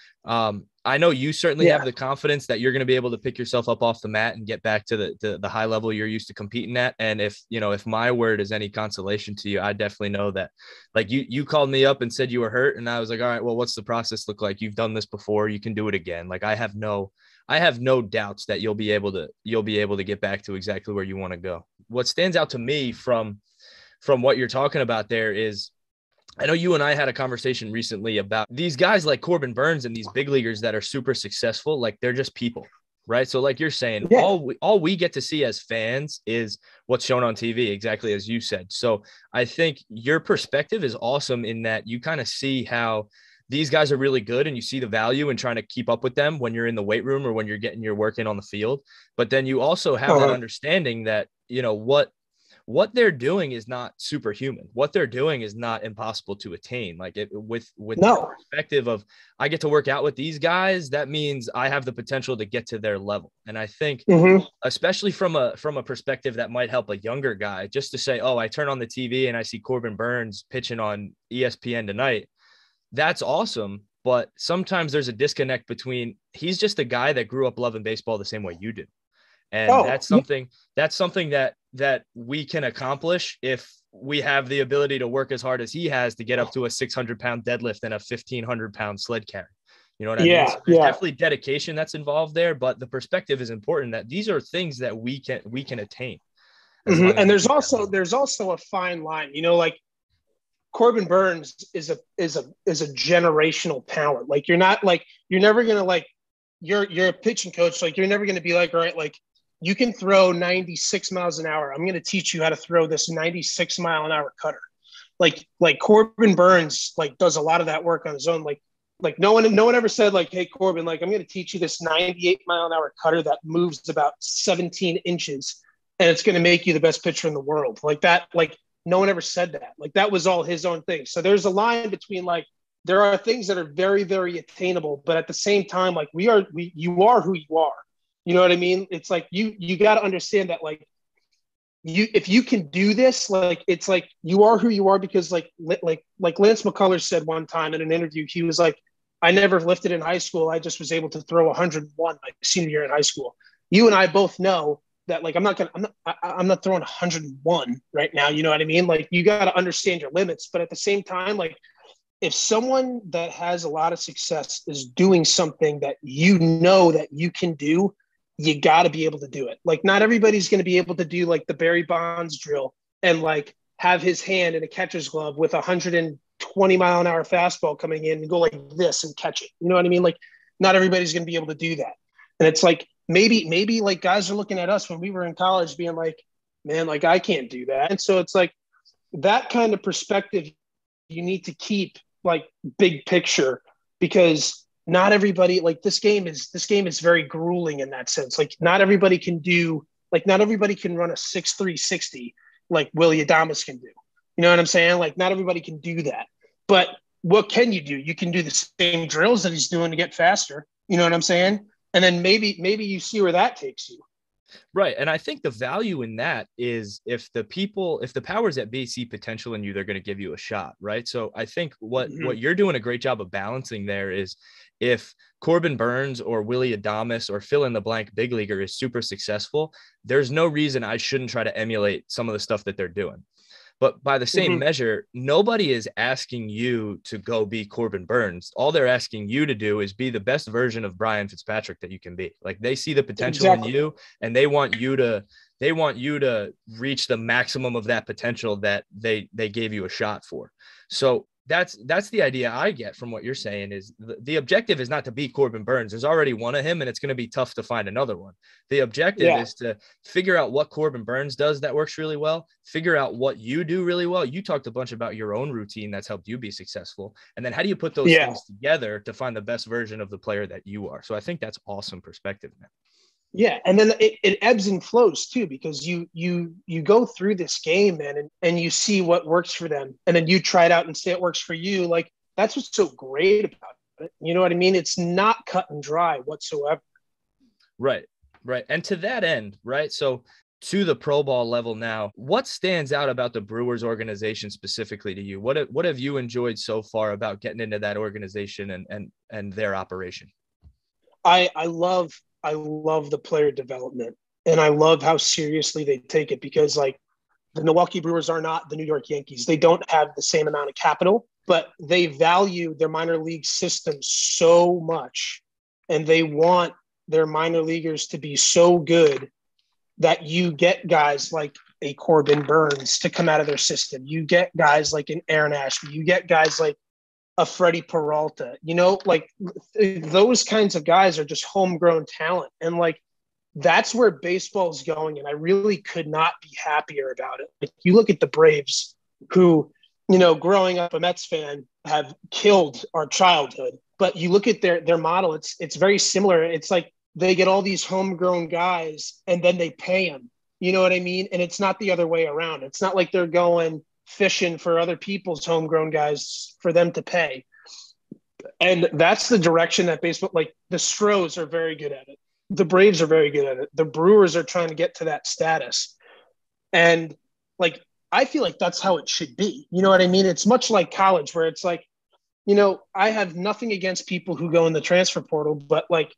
B: you certainly have the confidence that you're going to be able to pick yourself up off the mat and get back to the high level you're used to competing at. And if my word is any consolation to you, I definitely know that, like, you called me up and said you were hurt. And I was like, all right, well, what's the process look like? You've done this before. You can do it again. Like, I have no doubts that you'll be able to get back to exactly where you want to go. What stands out to me from what you're talking about there is, I know you and I had a conversation recently about these guys like Corbin Burnes and these big leaguers that are super successful. Like, they're just people, right? So like you're saying, all we get to see as fans is what's shown on TV, exactly as you said. So I think your perspective is awesome in that you kind of see how these guys are really good and you see the value in trying to keep up with them when you're in the weight room or when you're getting your work in on the field. But then you also have that understanding that, what they're doing is not superhuman. What they're doing is not impossible to attain. Like, with the perspective of, I get to work out with these guys, that means I have the potential to get to their level. And I think, especially from a perspective that might help a younger guy, just to say, oh, I turn on the TV and I see Corbin Burnes pitching on ESPN tonight. That's awesome. But sometimes there's a disconnect between, he's just a guy that grew up loving baseball the same way you did. And that's something that we can accomplish if we have the ability to work as hard as he has to get up to a 600-pound deadlift and a 1,500-pound sled carry. You know what I mean? So there's definitely dedication that's involved there, but the perspective is important that these are things that we can attain.
C: And there's also a fine line, like Corbin Burnes is a generational talent. Like, you're never going to, like, you're a pitching coach. Like, you're never going to be like, all right, like, you can throw 96 miles an hour. I'm going to teach you how to throw this 96 mile an hour cutter. Like Corbin Burnes, like, does a lot of that work on his own. Like no one ever said, like, hey, Corbin, like, I'm going to teach you this 98 mile an hour cutter that moves about 17 inches and it's going to make you the best pitcher in the world. Like that, like, no one ever said that. Like, that was all his own thing. So there's a line between, like, there are things that are very, very attainable, but at the same time, like, you are who you are. You know what I mean? It's like, you got to understand that, like, if you can do this, like, it's like, you are who you are because, like Lance McCullers said one time in an interview, he was like, I never lifted in high school. I just was able to throw 101 my senior year in high school. You and I both know that, like, I'm not throwing 101 right now. You know what I mean? Like, you got to understand your limits, but at the same time, like, if someone that has a lot of success is doing something that that you can do, you got to be able to do it. Like, not everybody's going to be able to do, like, the Barry Bonds drill and, like, have his hand in a catcher's glove with 120 mile an hour fastball coming in and go like this and catch it. You know what I mean? Like, not everybody's going to be able to do that. And it's like, maybe like guys are looking at us when we were in college being like, man, like, I can't do that. And so it's like that kind of perspective you need to keep, like, big picture, because not everybody, like, this game is very grueling in that sense. Like, not everybody can run a 6'3" 60 like Willie Adames can do. You know what I'm saying? Like, not everybody can do that. But what can you do? You can do the same drills that he's doing to get faster. You know what I'm saying? And then maybe you see where that takes you.
B: Right. And I think the value in that is if the powers that be see potential in you, they're going to give you a shot. Right. So I think what you're doing a great job of balancing there is, if Corbin Burnes or Willie Adames or fill in the blank big leaguer is super successful, there's no reason I shouldn't try to emulate some of the stuff that they're doing. But by the same measure, nobody is asking you to go be Corbin Burnes. All they're asking you to do is be the best version of Brian Fitzpatrick that you can be. Like, they see the potential in you, and they want you to reach the maximum of that potential that they gave you a shot for. So that's the idea I get from what you're saying is the objective is not to beat Corbin Burnes. There's already one of him, and it's going to be tough to find another one. The objective is to figure out what Corbin Burnes does that works really well, figure out what you do really well. You talked a bunch about your own routine that's helped you be successful. And then how do you put those things together to find the best version of the player that you are? So I think that's awesome perspective, man.
C: Yeah. And then it ebbs and flows too, because you go through this game, man, and you see what works for them. And then you try it out and say it works for you. Like, that's what's so great about it. You know what I mean? It's not cut and dry whatsoever.
B: Right. And to that end, right? So to the pro ball level now, what stands out about the Brewers organization specifically to you? What have you enjoyed so far about getting into that organization and their operation?
C: I love the player development, and I love how seriously they take it, because like the Milwaukee Brewers are not the New York Yankees. They don't have the same amount of capital, but they value their minor league system so much, and they want their minor leaguers to be so good that you get guys like a Corbin Burns to come out of their system. You get guys like an Aaron Ashby. You get guys like a Freddie Peralta. You know, like those kinds of guys are just homegrown talent. And like, that's where baseball is going. And I really could not be happier about it. Like, you look at the Braves, who, you know, growing up a Mets fan, have killed our childhood. But you look at their model, it's very similar. It's like they get all these homegrown guys and then they pay them. You know what I mean? And it's not the other way around. It's not like they're going fishing for other people's homegrown guys for them to pay. And that's the direction that baseball, like the Stros are very good at it. The Braves are very good at it. The Brewers are trying to get to that status. And like, I feel like that's how it should be. You know what I mean? It's much like college, where it's like, you know, I have nothing against people who go in the transfer portal, but like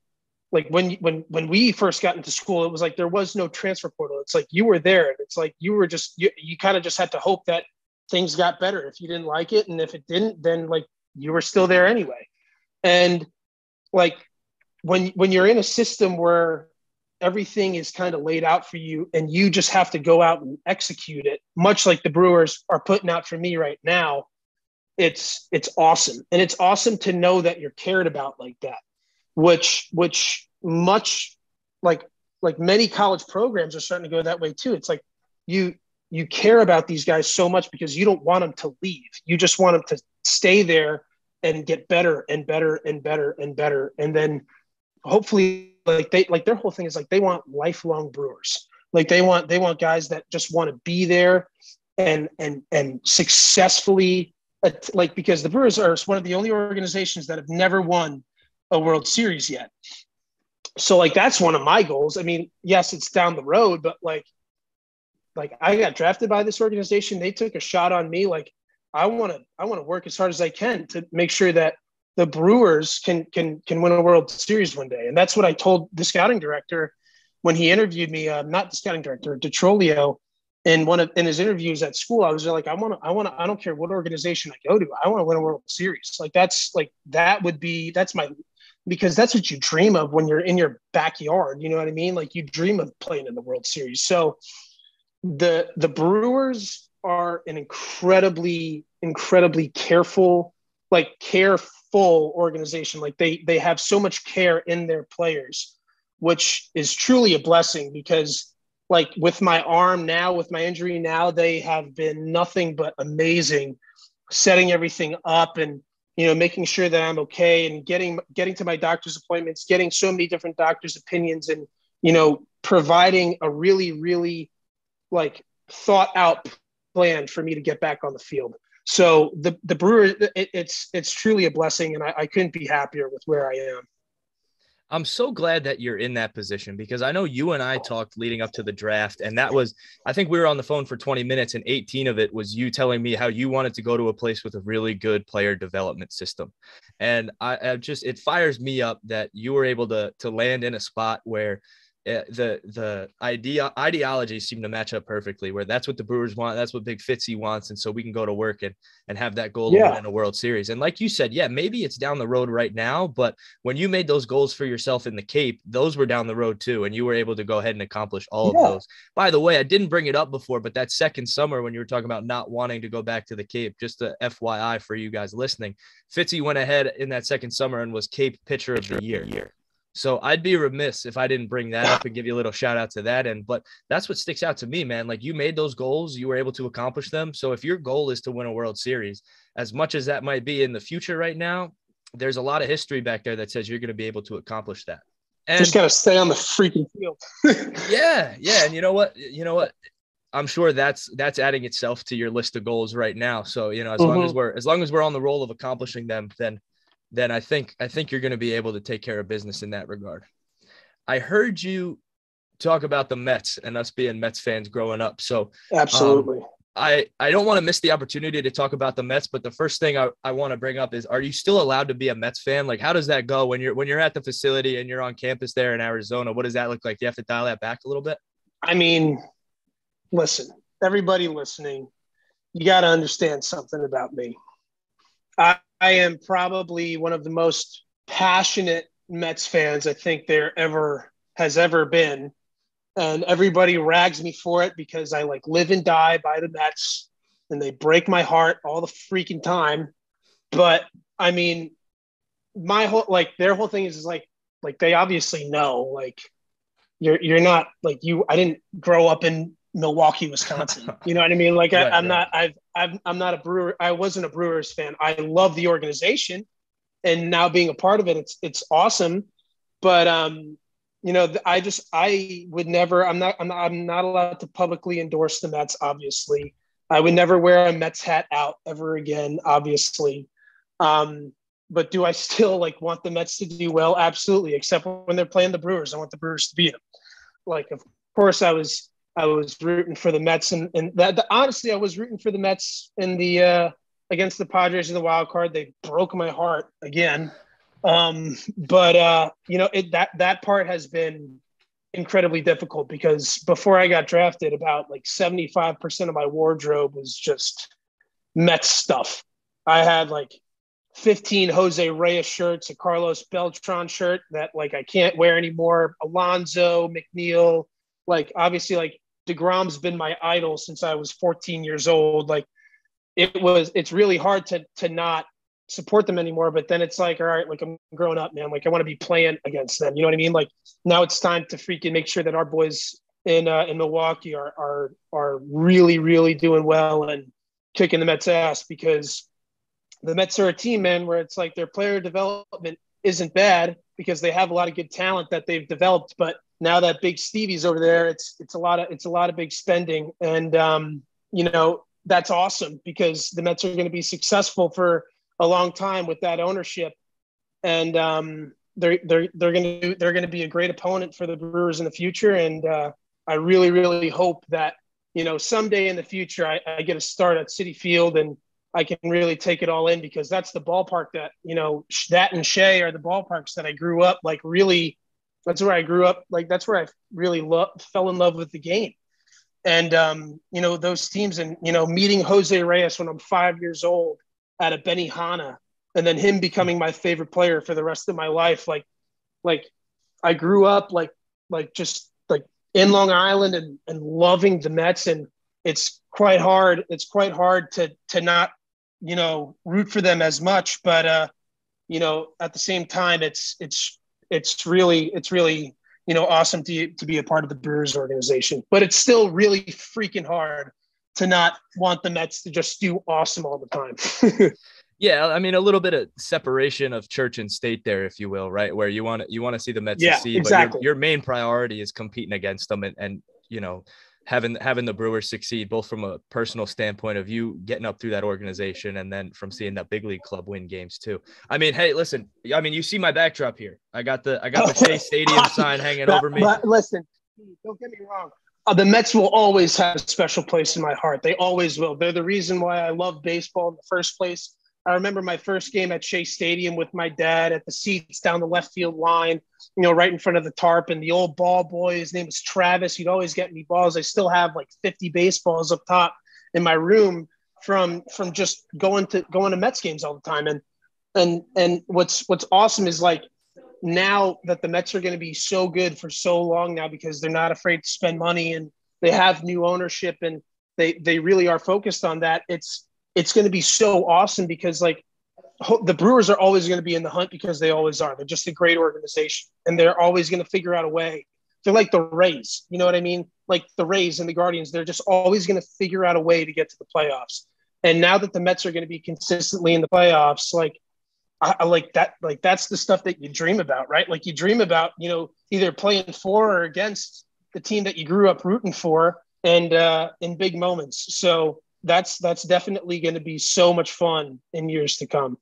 C: when we first got into school, it was like there was no transfer portal. It's like you were there, and it's like you were just you kind of just had to hope that things got better if you didn't like it, and if it didn't, then like you were still there anyway. And like when you're in a system where everything is kind of laid out for you and you just have to go out and execute it, much like the Brewers are putting out for me right now, it's awesome. And it's awesome to know that you're cared about like that, which much like many college programs are starting to go that way too. It's like you care about these guys so much because you don't want them to leave. You just want them to stay there and get better and better and better and better. And then hopefully their whole thing is like, they want lifelong Brewers. Like they want guys that just want to be there and successfully, like, because the Brewers are one of the only organizations that have never won a World Series yet. So like, that's one of my goals. I mean, yes, it's down the road, but like I got drafted by this organization. They took a shot on me. Like, I want to work as hard as I can to make sure that the Brewers can win a World Series one day. And that's what I told the scouting director when he interviewed me, not the scouting director, DeTrolio, in his interviews at school. I was like, I don't care what organization I go to. I want to win a World Series. Like, that's because that's what you dream of when you're in your backyard. You know what I mean? Like, you dream of playing in the World Series. So the Brewers are an incredibly careful organization. Like, they have so much care in their players, which is truly a blessing, because like with my arm now, with my injury now, they have been nothing but amazing, setting everything up and, you know, making sure that I'm okay, and getting to my doctor's appointments, getting so many different doctors' opinions, and, you know, providing a really, really like thought out plan for me to get back on the field. So the Brewers, it's truly a blessing, and I couldn't be happier with where I am.
B: I'm so glad that you're in that position, because I know you and I talked leading up to the draft, and that was, I think we were on the phone for 20 minutes and 18 of it was you telling me how you wanted to go to a place with a really good player development system. And it fires me up that you were able to land in a spot where the ideologies seem to match up perfectly, where that's what the Brewers want. That's what Big Fitzy wants. And so we can go to work and have that goal of winning a World Series. And like you said, yeah, maybe it's down the road right now, but when you made those goals for yourself in the Cape, those were down the road too. And you were able to go ahead and accomplish all of those. By the way, I didn't bring it up before, but that second summer when you were talking about not wanting to go back to the Cape, just a FYI for you guys listening, Fitzy went ahead in that second summer and was Cape Pitcher of the Year. So I'd be remiss if I didn't bring that up and give you a little shout out to that end. But that's what sticks out to me, man. Like, you made those goals, you were able to accomplish them. So if your goal is to win a World Series, as much as that might be in the future right now, there's a lot of history back there that says you're going to be able to accomplish that. And
C: just got to stay on the freaking field.
B: yeah. And you know what? I'm sure that's adding itself to your list of goals right now. So, as long as we're on the roll of accomplishing them, then I think you're going to be able to take care of business in that regard. I heard you talk about the Mets and us being Mets fans growing up. So
C: absolutely.
B: I don't want to miss the opportunity to talk about the Mets, but the first thing I want to bring up is, are you still allowed to be a Mets fan? Like, how does that go when you're at the facility and you're on campus there in Arizona? What does that look like? Do you have to dial that back a little bit?
C: I mean, listen, everybody listening, you got to understand something about me. I am probably one of the most passionate Mets fans I think there has ever been. And everybody rags me for it because I live and die by the Mets and they break my heart all the freaking time. But I mean, their whole thing is they obviously know, you're not I didn't grow up in Milwaukee, Wisconsin. You know what I mean? I'm not a Brewer. I wasn't a Brewers fan. I love the organization, and now being a part of it, it's awesome. But I would never. I'm not allowed to publicly endorse the Mets. Obviously, I would never wear a Mets hat out ever again. Obviously, but do I still want the Mets to do well? Absolutely. Except when they're playing the Brewers, I want the Brewers to beat them. Of course, I was rooting for the Mets, and honestly, I was rooting for the Mets in the against the Padres in the wild card. They broke my heart again. That part has been incredibly difficult because before I got drafted, about 75% of my wardrobe was just Mets stuff. I had 15 Jose Reyes shirts, a Carlos Beltran shirt that I can't wear anymore. Alonso, McNeil, obviously DeGrom's been my idol since I was 14 years old. It's really hard to not support them anymore. But then it's all right, I'm growing up, man. I want to be playing against them. You know what I mean? Now it's time to freaking make sure that our boys in Milwaukee are really, really doing well and kicking the Mets ass, because the Mets are a team, man, where it's their player development isn't bad because they have a lot of good talent that they've developed. But now that Big Stevie's over there, it's a lot of big spending. And, that's awesome because the Mets are going to be successful for a long time with that ownership. And they're going to be a great opponent for the Brewers in the future. And I really, really hope that, someday in the future, I get a start at Citi Field and I can really take it all in, because that's the ballpark that, that and Shea are the ballparks that I grew up, really, that's where I grew up. That's where I really fell in love with the game. And, those teams and, meeting Jose Reyes when I'm 5 years old at a Benihana, and then him becoming my favorite player for the rest of my life. I grew up just in Long Island and loving the Mets. And it's quite hard. It's quite hard to not, root for them as much. But, at the same time, it's really, awesome to be a part of the Brewers organization. But it's still really freaking hard to not want the Mets to just do awesome all the time.
B: Yeah, I mean, a little bit of separation of church and state there, if you will, right? Where you want to see the Mets succeed,
C: exactly.
B: But your main priority is competing against them and having the Brewers succeed, both from a personal standpoint of you getting up through that organization and then from seeing that big league club win games too. I mean, hey, listen, you see my backdrop here. I got the Shea Stadium sign hanging over me.
C: But listen, don't get me wrong. The Mets will always have a special place in my heart. They always will. They're the reason why I love baseball in the first place. I remember my first game at Shea Stadium with my dad at the seats down the left field line, right in front of the tarp, and the old ball boy, his name was Travis. He'd always get me balls. I still have 50 baseballs up top in my room from just going to Mets games all the time. And what's awesome is now that the Mets are going to be so good for so long now, because they're not afraid to spend money and they have new ownership and they really are focused on that. It's going to be so awesome because the Brewers are always going to be in the hunt, because they always are. They're just a great organization, and they're always going to figure out a way. They're like the Rays, you know what I mean? Like the Rays and the Guardians, they're just always going to figure out a way to get to the playoffs. And now that the Mets are going to be consistently in the playoffs, I like that. That's the stuff that you dream about, right? You dream about, either playing for or against the team that you grew up rooting for, and in big moments. So that's definitely going to be so much fun in years to come.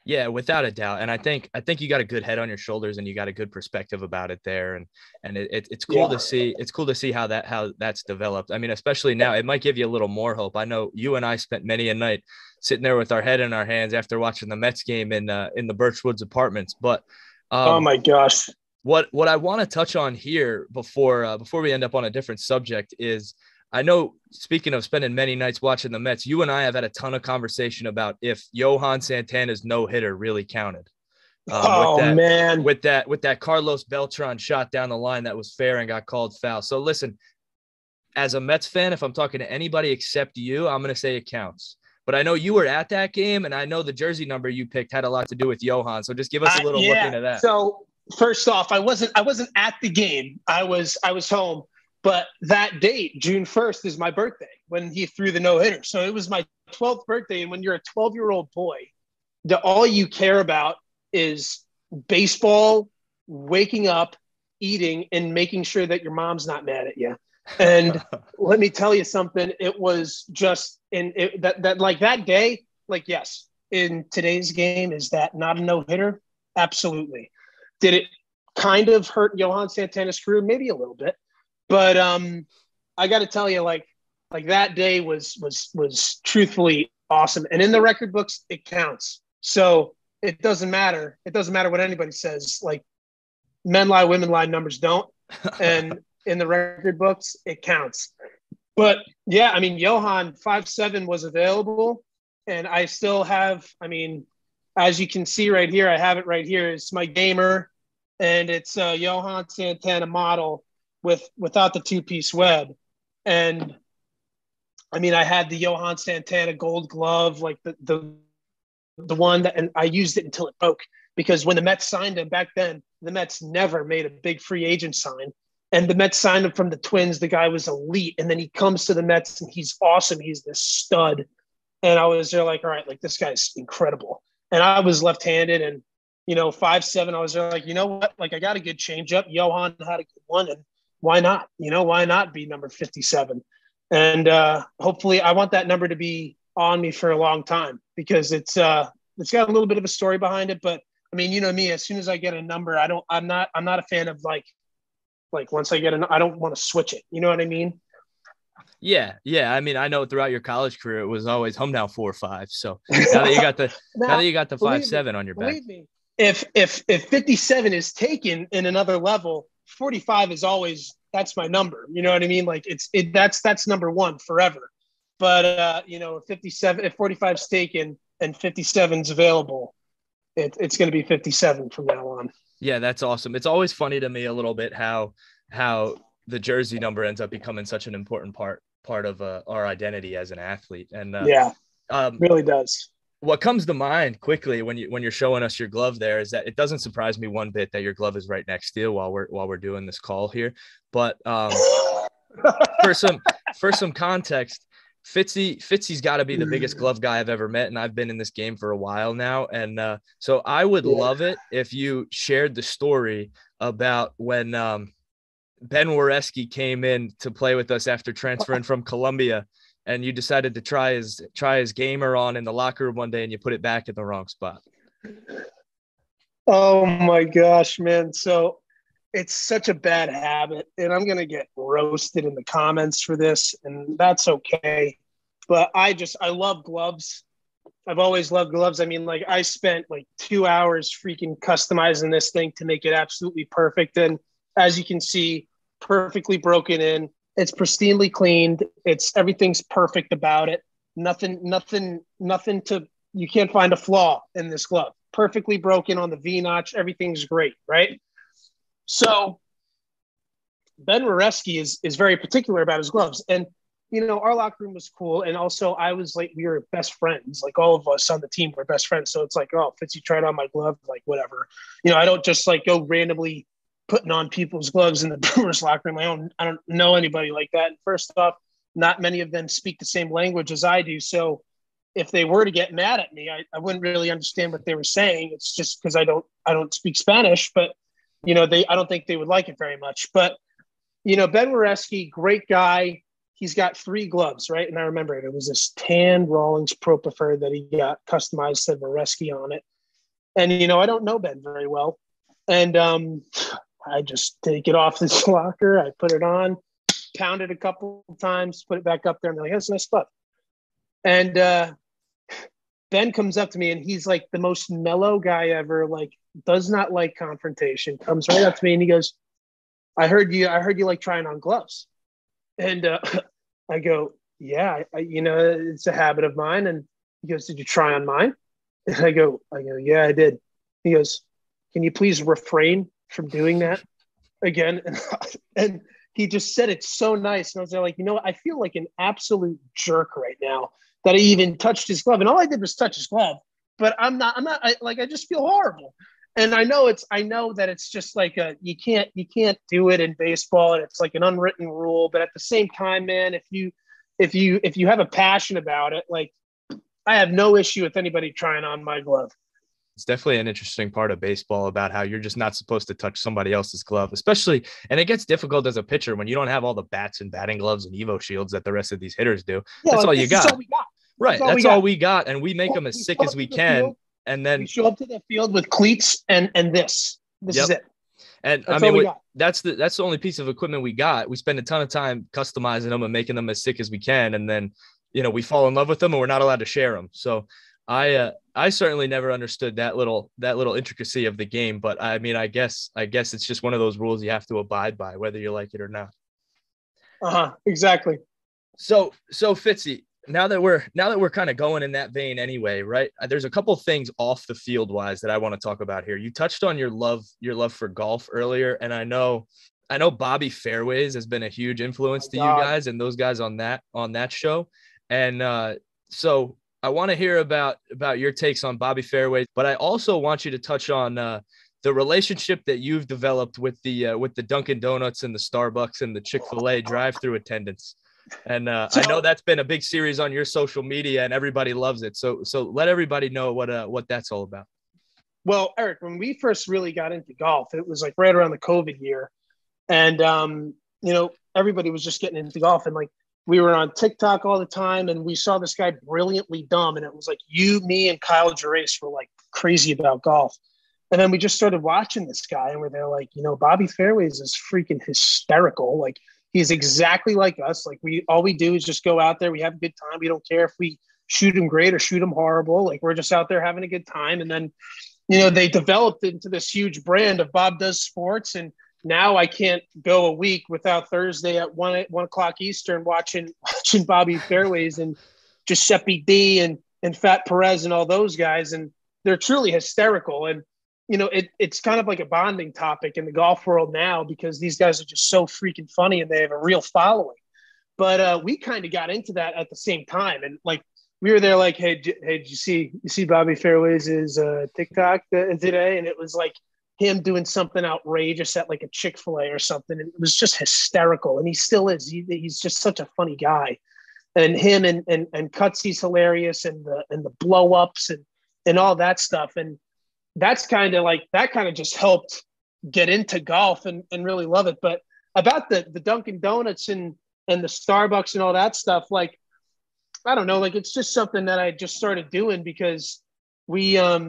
B: Yeah, without a doubt. And I think you got a good head on your shoulders and you got a good perspective about it there. And it's cool to see. It's cool to see how that's developed. I mean, especially now, it might give you a little more hope. I know you and I spent many a night sitting there with our head in our hands after watching the Mets game in the Birchwoods apartments. But
C: oh my gosh,
B: what I want to touch on here before we end up on a different subject is, I know, speaking of spending many nights watching the Mets, you and I have had a ton of conversation about if Johan Santana's no-hitter really counted.
C: Man.
B: With that Carlos Beltran shot down the line that was fair and got called foul. So listen, as a Mets fan, if I'm talking to anybody except you, I'm going to say it counts. But I know you were at that game, and I know the jersey number you picked had a lot to do with Johan. So just give us a little look into that.
C: So first off, I wasn't at the game. I was home. But that date, June 1st, is my birthday when he threw the no-hitter. So it was my 12th birthday. And when you're a 12-year-old boy, all you care about is baseball, waking up, eating, and making sure that your mom's not mad at you. And let me tell you something. It was just that day, like, yes, in today's game, is that not a no-hitter? Absolutely. Did it kind of hurt Johan Santana's career? Maybe a little bit. But I got to tell you, like that day was truthfully awesome. And in the record books, it counts. So it doesn't matter. It doesn't matter what anybody says. Like, men lie, women lie, numbers don't. And in the record books, it counts. But yeah, I mean, Johan 5'7" was available, and I still have. I mean, as you can see right here, I have it right here. It's my gamer, and it's a Johan Santana model without the two-piece web. And I mean, I had the Johan Santana gold glove, like the one that, and I used it until it broke, because when the Mets signed him back then, the Mets never made a big free agent sign. And the Mets signed him from the Twins. The guy was elite. And then he comes to the Mets and he's awesome. He's this stud. And I was there like, all right, like, this guy's incredible. And I was left-handed, and, 5'7", I was there like, you know what? Like, I got a good changeup. Johan had a good one, and why not? Why not be number 57? And hopefully, I want that number to be on me for a long time, because it's got a little bit of a story behind it. But I mean, you know me, as soon as I get a number, I'm not a fan of like once I get I don't want to switch it. You know what I mean?
B: Yeah. I mean, I know throughout your college career, it was always home down 4 or 5. So now that you got the 5'7" on your back, believe me,
C: if 57 is taken in another level, 45 is always, that's my number. You know what I mean? Like, that's number one forever. But if 45 is taken and 57 is available, it's going to be 57 from now on.
B: Yeah, that's awesome. It's always funny to me a little bit how the jersey number ends up becoming such an important part of our identity as an athlete. And
C: really does.
B: What comes to mind quickly when you're showing us your glove there is that it doesn't surprise me one bit that your glove is right next to you while we're doing this call here. But for some context, Fitzy's got to be the biggest glove guy I've ever met, and I've been in this game for a while now. And so I would love it if you shared the story about when Ben Wareski came in to play with us after transferring from Columbia, and you decided to try his gamer on in the locker room one day, and you put it back in the wrong spot.
C: Oh my gosh, man. So it's such a bad habit, and I'm going to get roasted in the comments for this, and that's okay. But I love gloves. I've always loved gloves. I mean, like, I spent like 2 hours freaking customizing this thing to make it absolutely perfect. And as you can see, perfectly broken in. It's pristinely cleaned. Everything's perfect about it. Nothing you can't find a flaw in this glove. Perfectly broken on the V-notch. Everything's great, right? So Ben Wareski is very particular about his gloves. And, our locker room was cool. And also we were best friends. Like, all of us on the team were best friends. So it's like, oh, Fitzy tried on my glove, like, whatever. I don't just like go randomly putting on people's gloves in the Brewers locker room. I don't know anybody like that. And first off, not many of them speak the same language as I do. So if they were to get mad at me, I wouldn't really understand what they were saying. It's just because I don't speak Spanish, but I don't think they would like it very much. But Ben Wareski, great guy. He's got 3 gloves, right? And I remember it. It was this tan Rawlings Pro Preferred that he got customized, said Wareski on it. And, I don't know Ben very well. And I just take it off this locker. I put it on, pound it a couple of times, put it back up there. And they're like, that's nice stuff. And Ben comes up to me and he's like the most mellow guy ever, like does not like confrontation, comes right up to me and he goes, I heard you like trying on gloves. And I go, yeah, it's a habit of mine. And he goes, did you try on mine? And I go, yeah, I did. He goes, can you please refrain from doing that again? And he just said it so nice. And I was there like, I feel like an absolute jerk right now that I even touched his glove. And all I did was touch his glove, but I just feel horrible. And I know that it's just like you can't do it in baseball, and it's like an unwritten rule. But at the same time, man, if you have a passion about it, like I have no issue with anybody trying on my glove.
B: It's definitely an interesting part of baseball about how you're just not supposed to touch somebody else's glove, especially, and it gets difficult as a pitcher when you don't have all the bats and batting gloves and Evo shields that the rest of these hitters do. Yeah, that's all you got. Right. That's all we got. And we make them as sick as we can. And then
C: we show up to the field with cleats and this is it.
B: And that's the only piece of equipment we got. We spend a ton of time customizing them and making them as sick as we can. And then, we fall in love with them and we're not allowed to share them. So I certainly never understood that little intricacy of the game. But I guess it's just one of those rules you have to abide by, whether you like it or not.
C: Exactly.
B: So Fitzy, now that we're kind of going in that vein anyway, right? There's a couple things off the field wise that I want to talk about here. You touched on your love for golf earlier. And I know Bobby Fairways has been a huge influence to you guys and those guys on that show. And so I want to hear about your takes on Bobby Fairways, but I also want you to touch on the relationship that you've developed with the Dunkin' Donuts and the Starbucks and the Chick-fil-A drive-through attendants. And I know that's been a big series on your social media and everybody loves it. So let everybody know what that's all about.
C: Well, Eric, when we first really got into golf, it was like right around the COVID year. And, everybody was just getting into golf, and like we were on TikTok all the time, and we saw this guy Brilliantly Dumb. And it was like you, me, and Kyle Gerace were like crazy about golf. And then we just started watching this guy and we're there like, Bobby Fairways is freaking hysterical. Like, he's exactly like us. Like all we do is just go out there. We have a good time. We don't care if we shoot him great or shoot him horrible. Like, we're just out there having a good time. And then, they developed into this huge brand of Bob Does Sports. And now I can't go a week without Thursday at 1 o'clock Eastern watching Bobby Fairways and Giuseppe D and Fat Perez and all those guys. And they're truly hysterical. And, it's kind of like a bonding topic in the golf world now because these guys are just so freaking funny and they have a real following. But we kind of got into that at the same time. And like, we were there like, hey, did you see Bobby Fairways' TikTok today? And it was like him doing something outrageous at like a Chick-fil-A or something. And it was just hysterical. And he still is. He's just such a funny guy. And him and Cutsy's hilarious, and the blow ups and all that stuff. And that's kind of just helped get into golf and really love it. But about the Dunkin' Donuts and the Starbucks and all that stuff, like, I don't know, like, it's just something that I just started doing because we at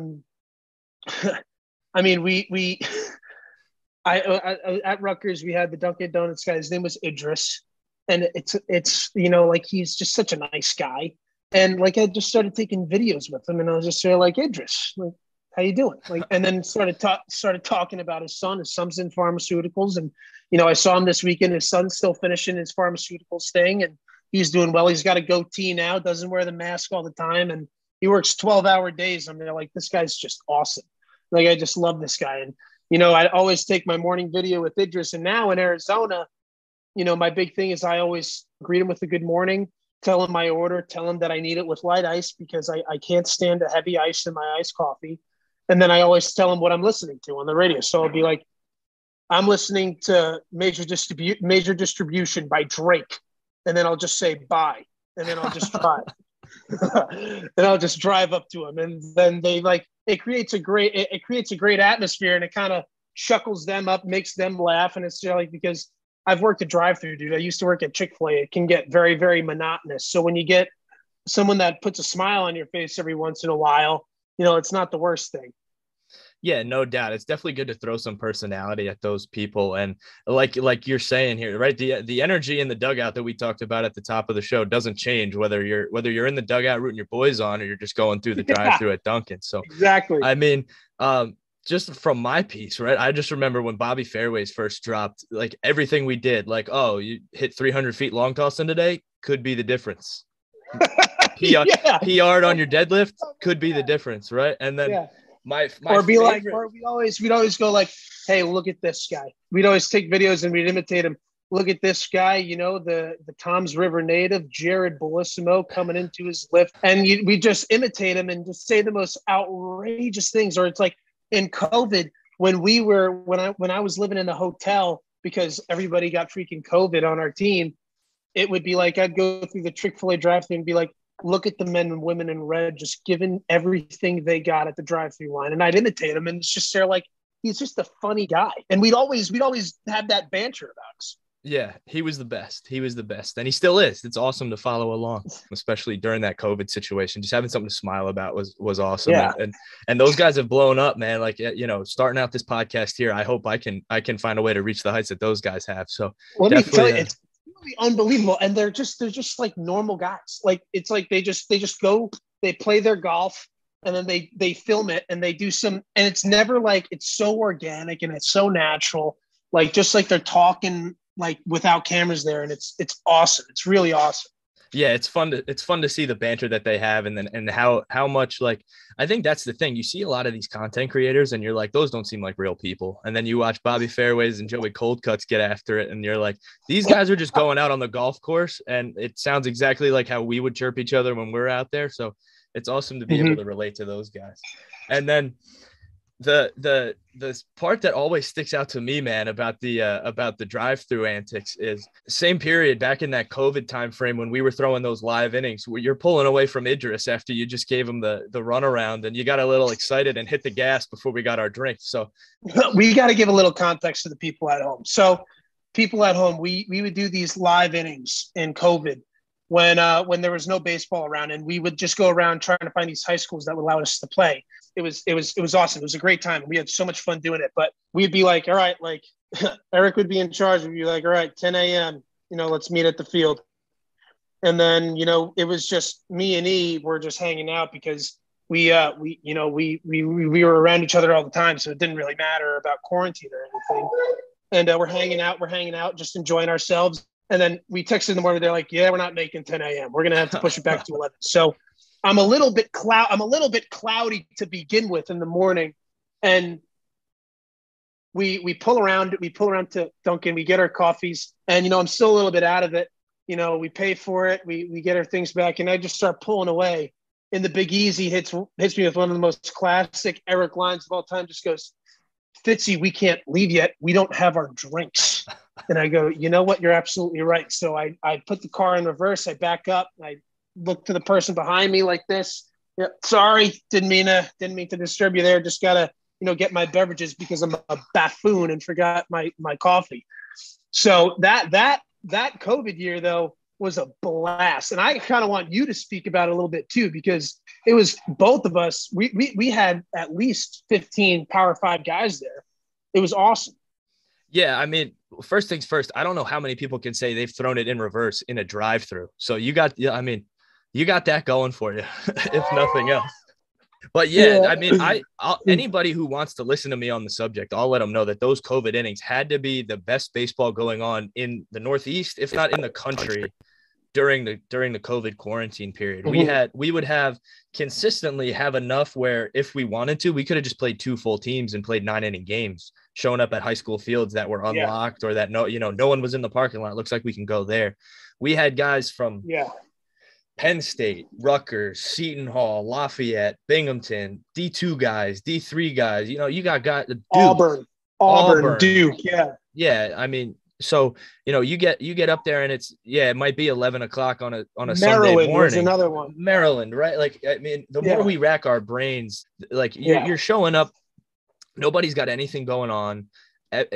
C: Rutgers, we had the Dunkin' Donuts guy. His name was Idris. And it's like, he's just such a nice guy. And like, I just started taking videos with him, and I was just like, Idris, like, how you doing? Like, and then started talking about his son. His son's in pharmaceuticals, and I saw him this weekend. His son's still finishing his pharmaceuticals thing, and he's doing well. He's got a goatee now, doesn't wear the mask all the time, and he works 12-hour days. I'm like, this guy's just awesome. Like, I just love this guy. And I always take my morning video with Idris. And now in Arizona, my big thing is I always greet him with a good morning, tell him my order, tell him that I need it with light ice because I can't stand a heavy ice in my iced coffee. And then I always tell him what I'm listening to on the radio. So I'll be like, I'm listening to Major Distribution by Drake. And then I'll just say bye. And then I'll just drive. And I'll just drive up to him. And then it creates a great atmosphere, and it kind of chuckles them up, makes them laugh. And it's like, because I've worked a drive-through, dude. I used to work at Chick-fil-A. It can get very, very monotonous. So when you get someone that puts a smile on your face every once in a while, it's not the worst thing.
B: Yeah, no doubt. It's definitely good to throw some personality at those people. And like you're saying here, right? The energy in the dugout that we talked about at the top of the show doesn't change whether you're in the dugout rooting your boys on or you're just going through the drive-through at Dunkin'. So
C: exactly.
B: I mean, just from my piece, right? I just remember when Bobby Fairways first dropped, like everything we did, like, oh, you hit 300 feet long tossing today, could be the difference. PR'd on your deadlift could be the difference, right? And then my
C: or be
B: favorite...
C: like, or we'd always go like, hey, look at this guy. We'd always take videos and we'd imitate him. Look at this guy, the Toms River native, Jared Bellissimo, coming into his lift. And we just imitate him and just say the most outrageous things. Or it's like in COVID, when I was living in a hotel because everybody got freaking COVID on our team, it would be like, I'd go through the Chick-fil-A drive-thru and be like, look at the men and women in red, just giving everything they got at the drive-thru line. And I'd imitate him. And it's just, they're like, he's just a funny guy. And we'd always have that banter about us.
B: Yeah, he was the best. And he still is. It's awesome to follow along, especially during that COVID situation. Just having something to smile about was awesome.
C: Yeah.
B: And those guys have blown up, man. Like, starting out this podcast here, I hope I can find a way to reach the heights that those guys have. So
C: let me tell you, it's really unbelievable. And they're just like normal guys. Like, it's like they just go, they play their golf, and then they film it and they do some, and it's never like, it's so organic and it's so natural. Like, just like they're talking like without cameras there. And it's awesome. It's really awesome.
B: Yeah. It's fun to see the banter that they have. And how much, like, I think that's the thing. You see a lot of these content creators and you're like, those don't seem like real people. And then you watch Bobby Fairways and Joey Coldcuts get after it. And you're like, these guys are just going out on the golf course. And it sounds exactly like how we would chirp each other when we're out there. So it's awesome to be able to relate to those guys. And then the part that always sticks out to me, man, about the drive-through antics is same period back in that COVID time frame when we were throwing those live innings where you're pulling away from Idris after you just gave him the runaround, and you got a little excited and hit the gas before we got our drink. So
C: we got to give a little context to the people at home. So people at home, we would do these live innings in COVID when there was no baseball around, and we would just go around trying to find these high schools that would allow us to play. It was awesome. It was a great time. We had so much fun doing it, but we'd be like, all right, like Eric would be in charge. We'd be like, all right, 10 a.m., let's meet at the field. And then, it was just me and E were just hanging out because we were around each other all the time. So it didn't really matter about quarantine or anything. And we're hanging out, just enjoying ourselves. And then we texted in the morning. They're like, yeah, we're not making 10 a.m. We're going to have to push it back to 11. So I'm a little bit cloudy to begin with in the morning. And we pull around to Dunkin', we get our coffees, and, I'm still a little bit out of it. We pay for it. We get our things back, and I just start pulling away. And the Big Easy hits me with one of the most classic Eric lines of all time. Just goes, Fitzy, we can't leave yet. We don't have our drinks. And I go, you know what? You're absolutely right. So I put the car in reverse. I back up. I look to the person behind me like this. Yeah, sorry, didn't mean to disturb you there. Just gotta, get my beverages because I'm a buffoon and forgot my coffee. So that COVID year though was a blast, and I kind of want you to speak about it a little bit too, because it was both of us. We had at least 15 Power 5 guys there. It was awesome.
B: Yeah, I mean, first things first, I don't know how many people can say they've thrown it in reverse in a drive-through. So you got that going for you, if nothing else. But yeah, I mean, anybody who wants to listen to me on the subject, I'll let them know that those COVID innings had to be the best baseball going on in the Northeast, if not in the country, during the COVID quarantine period. We would have consistently have enough where if we wanted to, we could have just played 2 full teams and played 9-inning games, showing up at high school fields that were unlocked or that no one was in the parking lot. It looks like we can go there. We had guys from Penn State, Rutgers, Seton Hall, Lafayette, Binghamton, D2 guys, D3 guys. You got Duke,
C: Auburn, Duke.
B: Yeah. I mean, so you get up there and it might be 11 o'clock on a
C: Maryland
B: Sunday morning.
C: Was another one.
B: Maryland, right? Like, I mean, the more we rack our brains, like you're showing up, nobody's got anything going on.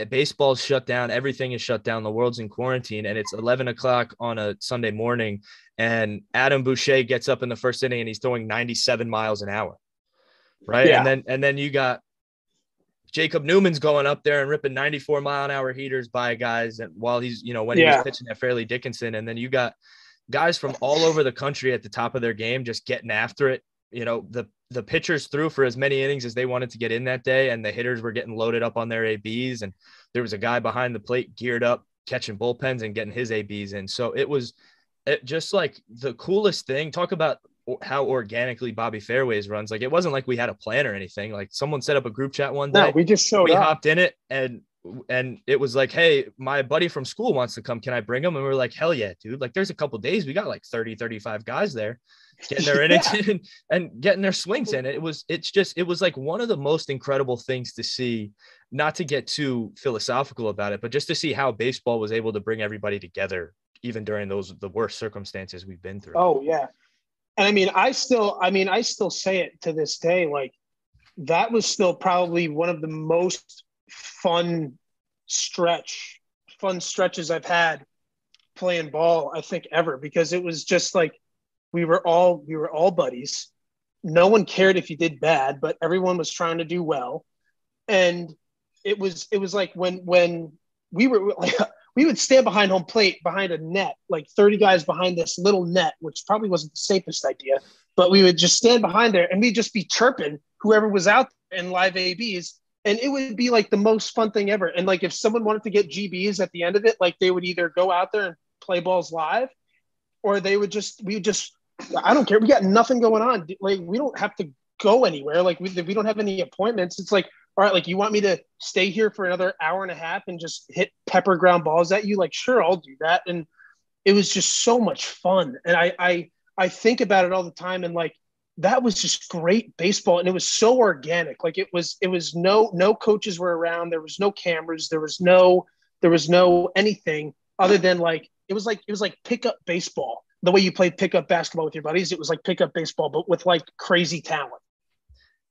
B: baseball's shut down. Everything is shut down. The world's in quarantine, and it's 11 o'clock on a Sunday morning. And Adam Boucher gets up in the first inning and he's throwing 97 miles an hour. Right.
C: Yeah.
B: And then you got Jacob Newman's going up there and ripping 94-mile-an-hour heaters by guys. And while he's, when he was pitching at Fairleigh Dickinson, and then you got guys from all over the country at the top of their game, just getting after it. The pitchers threw for as many innings as they wanted to get in that day, and the hitters were getting loaded up on their ABs. And there was a guy behind the plate geared up, catching bullpens and getting his ABs in. So it was just like the coolest thing. Talk about how organically Bobby Fairways runs. Like, it wasn't like we had a plan or anything. Like, someone set up a group chat one day.
C: No, we just showed up.
B: We hopped in it, and it was like, hey, my buddy from school wants to come. Can I bring him? And we were like, hell yeah, dude. Like, there's a couple days we got like 30, 35 guys there getting their innings and getting their swings in. It was like one of the most incredible things to see, not to get too philosophical about it, but just to see how baseball was able to bring everybody together, even during the worst circumstances we've been through.
C: Oh yeah. And I still say it to this day. Like, that was still probably one of the most fun stretches I've had playing ball, I think, ever, because it was just like, we were all buddies. No one cared if you did bad, but everyone was trying to do well. And it was like when we were like, we would stand behind home plate, behind a net, like 30 guys behind this little net, which probably wasn't the safest idea, but we would just stand behind there and we'd just be chirping whoever was out there in live ABs. And it would be like the most fun thing ever. And like, if someone wanted to get GBs at the end of it, like, they would either go out there and play balls live, or we would just, I don't care. We got nothing going on. Like, we don't have to go anywhere. Like, we don't have any appointments. It's like, all right, like, you want me to stay here for another hour and a half and just hit pepper ground balls at you? Like, sure, I'll do that. And it was just so much fun. And I think about it all the time, and like, that was just great baseball. And it was so organic. Like, it was no coaches were around. There was no cameras. There was no anything other than like, it was like pickup baseball. The way you played pickup basketball with your buddies, it was like pickup baseball, but with like crazy talent.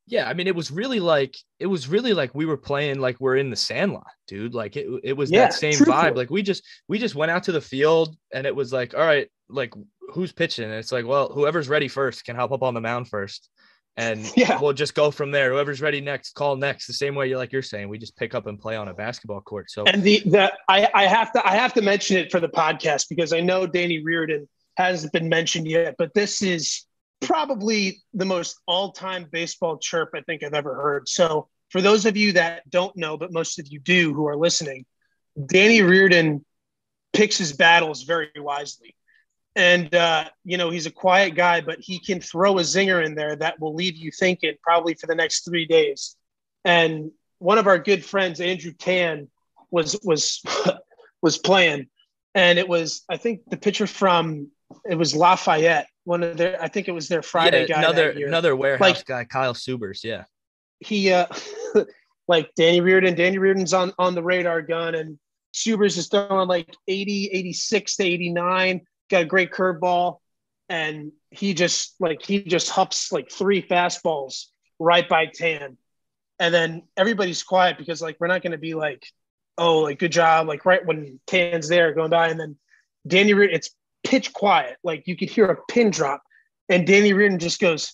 B: Yeah, I mean, it was really like we were playing like we're in the Sandlot, dude. Like, it was that same vibe. Like, we just went out to the field, and it was like, all right, like, who's pitching? And it's like, well, whoever's ready first can hop up on the mound first, and we'll just go from there. Whoever's ready next, call next. The same way you're saying, we just pick up and play on a basketball court. So, and
C: I have to mention it for the podcast, because I know Danny Reardon hasn't been mentioned yet, but this is probably the most all-time baseball chirp I think I've ever heard. So for those of you that don't know, but most of you do who are listening, Danny Reardon picks his battles very wisely. And, he's a quiet guy, but he can throw a zinger in there that will leave you thinking probably for the next 3 days. And one of our good friends, Andrew Tan, was playing. And it was, I think, the pitcher it was Lafayette. I think it was their Friday guy.
B: Another warehouse guy, Kyle Subers. Yeah.
C: He, like Danny Reardon's on the radar gun, and Subers is throwing like 80, 86 to 89, got a great curveball. And he just hups like 3 fastballs right by Tan. And then everybody's quiet, because like, we're not going to be like, oh, like, good job. Like, right when Tan's there going by, and then Danny Reardon, it's pitch quiet. Like, you could hear a pin drop, and Danny Reardon just goes,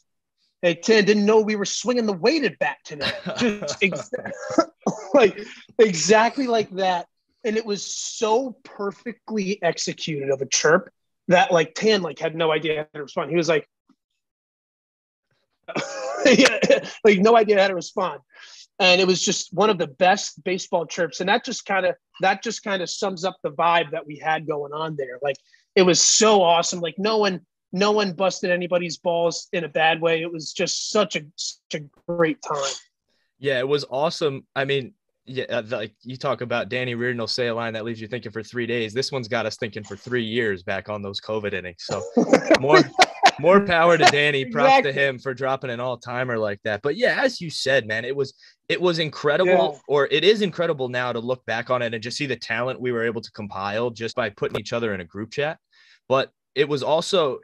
C: hey, Tan, didn't know we were swinging the weighted bat tonight. Just like exactly like that. And it was so perfectly executed of a chirp that like Tan like had no idea how to respond. He was like, like no idea how to respond. And it was just one of the best baseball chirps. And that just kind of sums up the vibe that we had going on there. Like, it was so awesome. Like, no one busted anybody's balls in a bad way. It was just such a great time.
B: Yeah, it was awesome. I mean, yeah, like you talk about Danny Reardon will say a line that leaves you thinking for 3 days. This one's got us thinking for 3 years back on those COVID innings. So more power to Danny. Props to him for dropping an all-timer like that. But yeah, as you said, man, it was incredible, or it is incredible now to look back on it and just see the talent we were able to compile just by putting each other in a group chat. But it was also,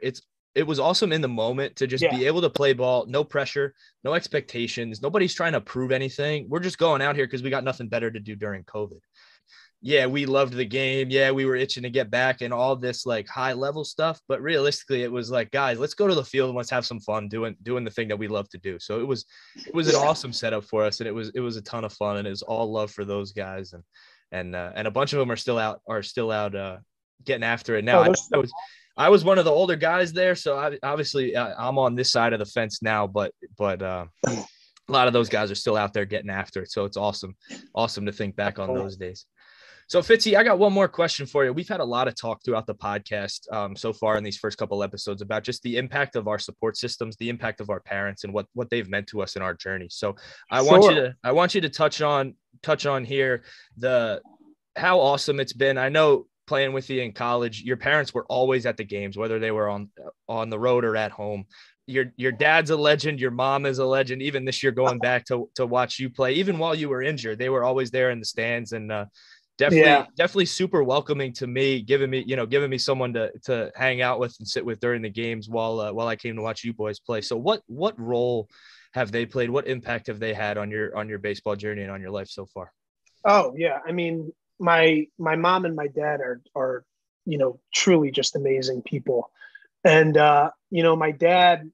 B: it was awesome in the moment to just be able to play ball, no pressure, no expectations. Nobody's trying to prove anything. We're just going out here because we got nothing better to do during COVID. Yeah, we loved the game. Yeah, we were itching to get back and all this like high level stuff. But realistically, it was like, guys, let's go to the field and let's have some fun doing the thing that we love to do. So it was an awesome setup for us, and it was a ton of fun, and it was all love for those guys, and a bunch of them are still out getting after it now. I was one of the older guys there, so I'm on this side of the fence now, but a lot of those guys are still out there getting after it. So it's awesome to think back on those days. So Fitzy, I got one more question for you. We've had a lot of talk throughout the podcast so far in these first couple episodes about just the impact of our support systems, the impact of our parents, and what they've meant to us in our journey. So I want you to touch on here how awesome it's been. I know playing with you in college, your parents were always at the games, whether they were on the road or at home. Your dad's a legend. Your mom is a legend. Even this year, going back to watch you play, even while you were injured, they were always there in the stands, and definitely super welcoming to me, giving me someone to hang out with and sit with during the games while I came to watch you boys play. So what role have they played? What impact have they had on your baseball journey and on your life so far?
C: Oh yeah, I mean, my mom and my dad are truly just amazing people, and my dad,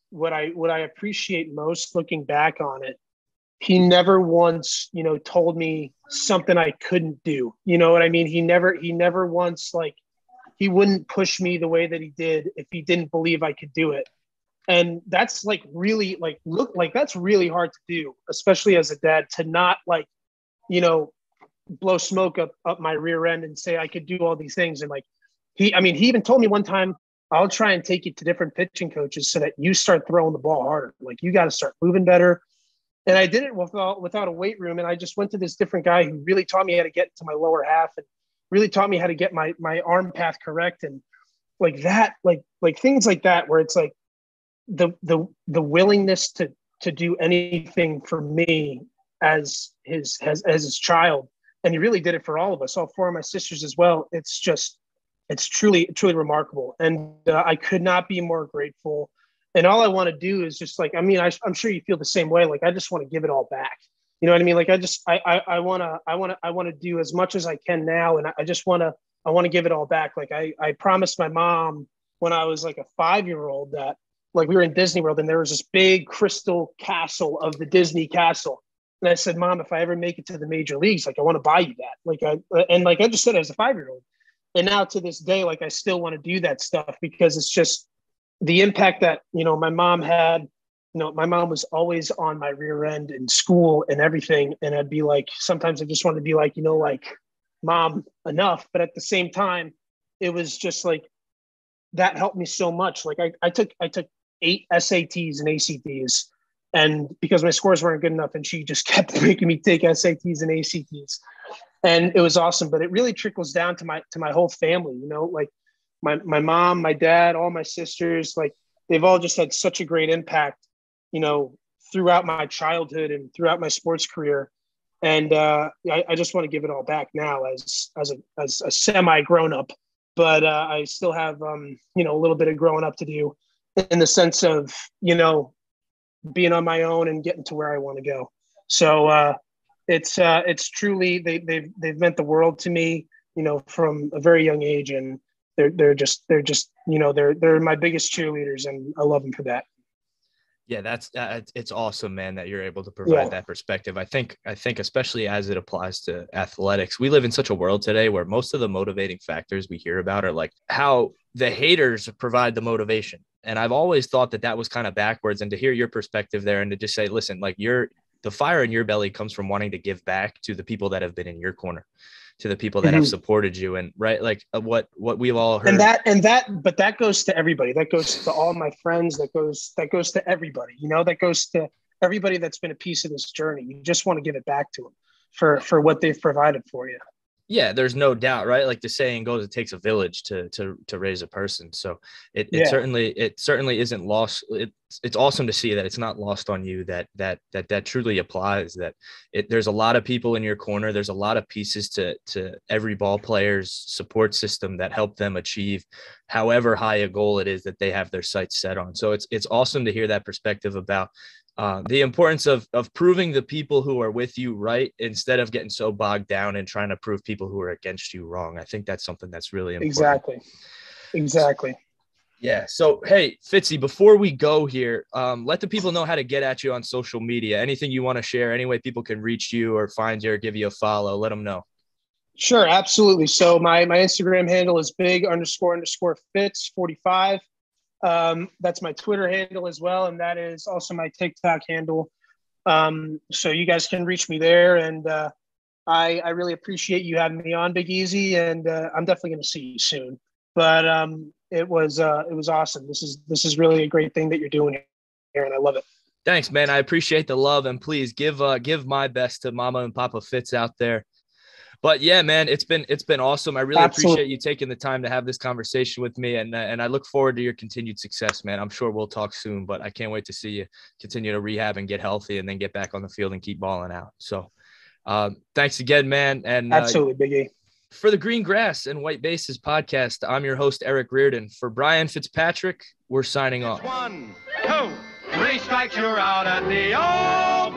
C: what I appreciate most looking back on it, he never once told me something I couldn't do. You know what I mean? He never once, like, he wouldn't push me the way that he did if he didn't believe I could do it. And that's like really that's really hard to do, especially as a dad, to not blow smoke up my rear end and say I could do all these things. And he even told me one time, I'll try and take you to different pitching coaches so that you start throwing the ball harder. Like, you got to start moving better. And I did it without a weight room. And I just went to this different guy who really taught me how to get to my lower half and really taught me how to get my arm path correct. And like that, like things like that, where it's like the willingness to do anything for me as his child. And he really did it for all of us, all four of my sisters as well. It's truly, truly remarkable. And I could not be more grateful. And all I want to do is just I'm sure you feel the same way. Like, I just want to give it all back. You know what I mean? Like, I want to do as much as I can now. And I want to give it all back. Like, I promised my mom when I was like a 5-year-old that, like, we were in Disney World and there was this big crystal castle of the Disney castle. And I said, Mom, if I ever make it to the major leagues, like, I want to buy you that. I just said it as a 5-year-old. And now to this day, like, I still want to do that stuff because it's just the impact that, my mom had. My mom was always on my rear end in school and everything. And I'd be like, sometimes I just wanted to be like, Mom, enough. But at the same time, it was just like, that helped me so much. Like, I took 8 SATs and ACTs, and because my scores weren't good enough, and she just kept making me take SATs and ACTs. And it was awesome, but it really trickles down to my whole family, like my mom, my dad, all my sisters, like, they've all just had such a great impact, throughout my childhood and throughout my sports career. And I just want to give it all back now as a semi grown up, but I still have, a little bit of growing up to do in the sense of, being on my own and getting to where I want to go. So it's truly, they've meant the world to me, from a very young age, and they're just they're my biggest cheerleaders, and I love them for that.
B: Yeah, that's it's awesome, man, that you're able to provide that perspective. I think especially as it applies to athletics, we live in such a world today where most of the motivating factors we hear about are like how the haters provide the motivation. And I've always thought that was kind of backwards. And to hear your perspective there and to just say, listen, like, the fire in your belly comes from wanting to give back to the people that have been in your corner, to the people that have supported you. And right, like what we've all heard. But that goes to everybody. That goes to all my friends. That goes to everybody, that goes to everybody that's been a piece of this journey. You just want to give it back to them for what they've provided for you. Yeah, there's no doubt, right? Like the saying goes, it takes a village to raise a person. So it certainly isn't lost. It's awesome to see that it's not lost on you that truly applies. That there's a lot of people in your corner. There's a lot of pieces to every ball player's support system that help them achieve however high a goal it is that they have their sights set on. So it's awesome to hear that perspective about the importance of proving the people who are with you right instead of getting so bogged down and trying to prove people who are against you wrong. I think that's something that's really important.
C: Exactly.
B: Yeah. So, hey, Fitzy, before we go here, let the people know how to get at you on social media. Anything you want to share, any way people can reach you or find you or give you a follow, let them know.
C: Sure, absolutely. So my Instagram handle is big__Fitz45. That's my Twitter handle as well. And that is also my TikTok handle. So you guys can reach me there. And I really appreciate you having me on, Big Easy. And I'm definitely going to see you soon. But it was awesome. This is really a great thing that you're doing here. And I love it.
B: Thanks, man. I appreciate the love. And please give my best to Mama and Papa Fitz out there. But yeah, man, it's been awesome. I really appreciate you taking the time to have this conversation with me, and I look forward to your continued success, man. I'm sure we'll talk soon, but I can't wait to see you continue to rehab and get healthy, and then get back on the field and keep balling out. So, thanks again, man. And
C: absolutely, Big E.
B: For the Green Grass and White Bases podcast, I'm your host, Eric Reardon. For Brian Fitzpatrick, we're signing off.
A: 1, 2, 3 strikes, you're out at the old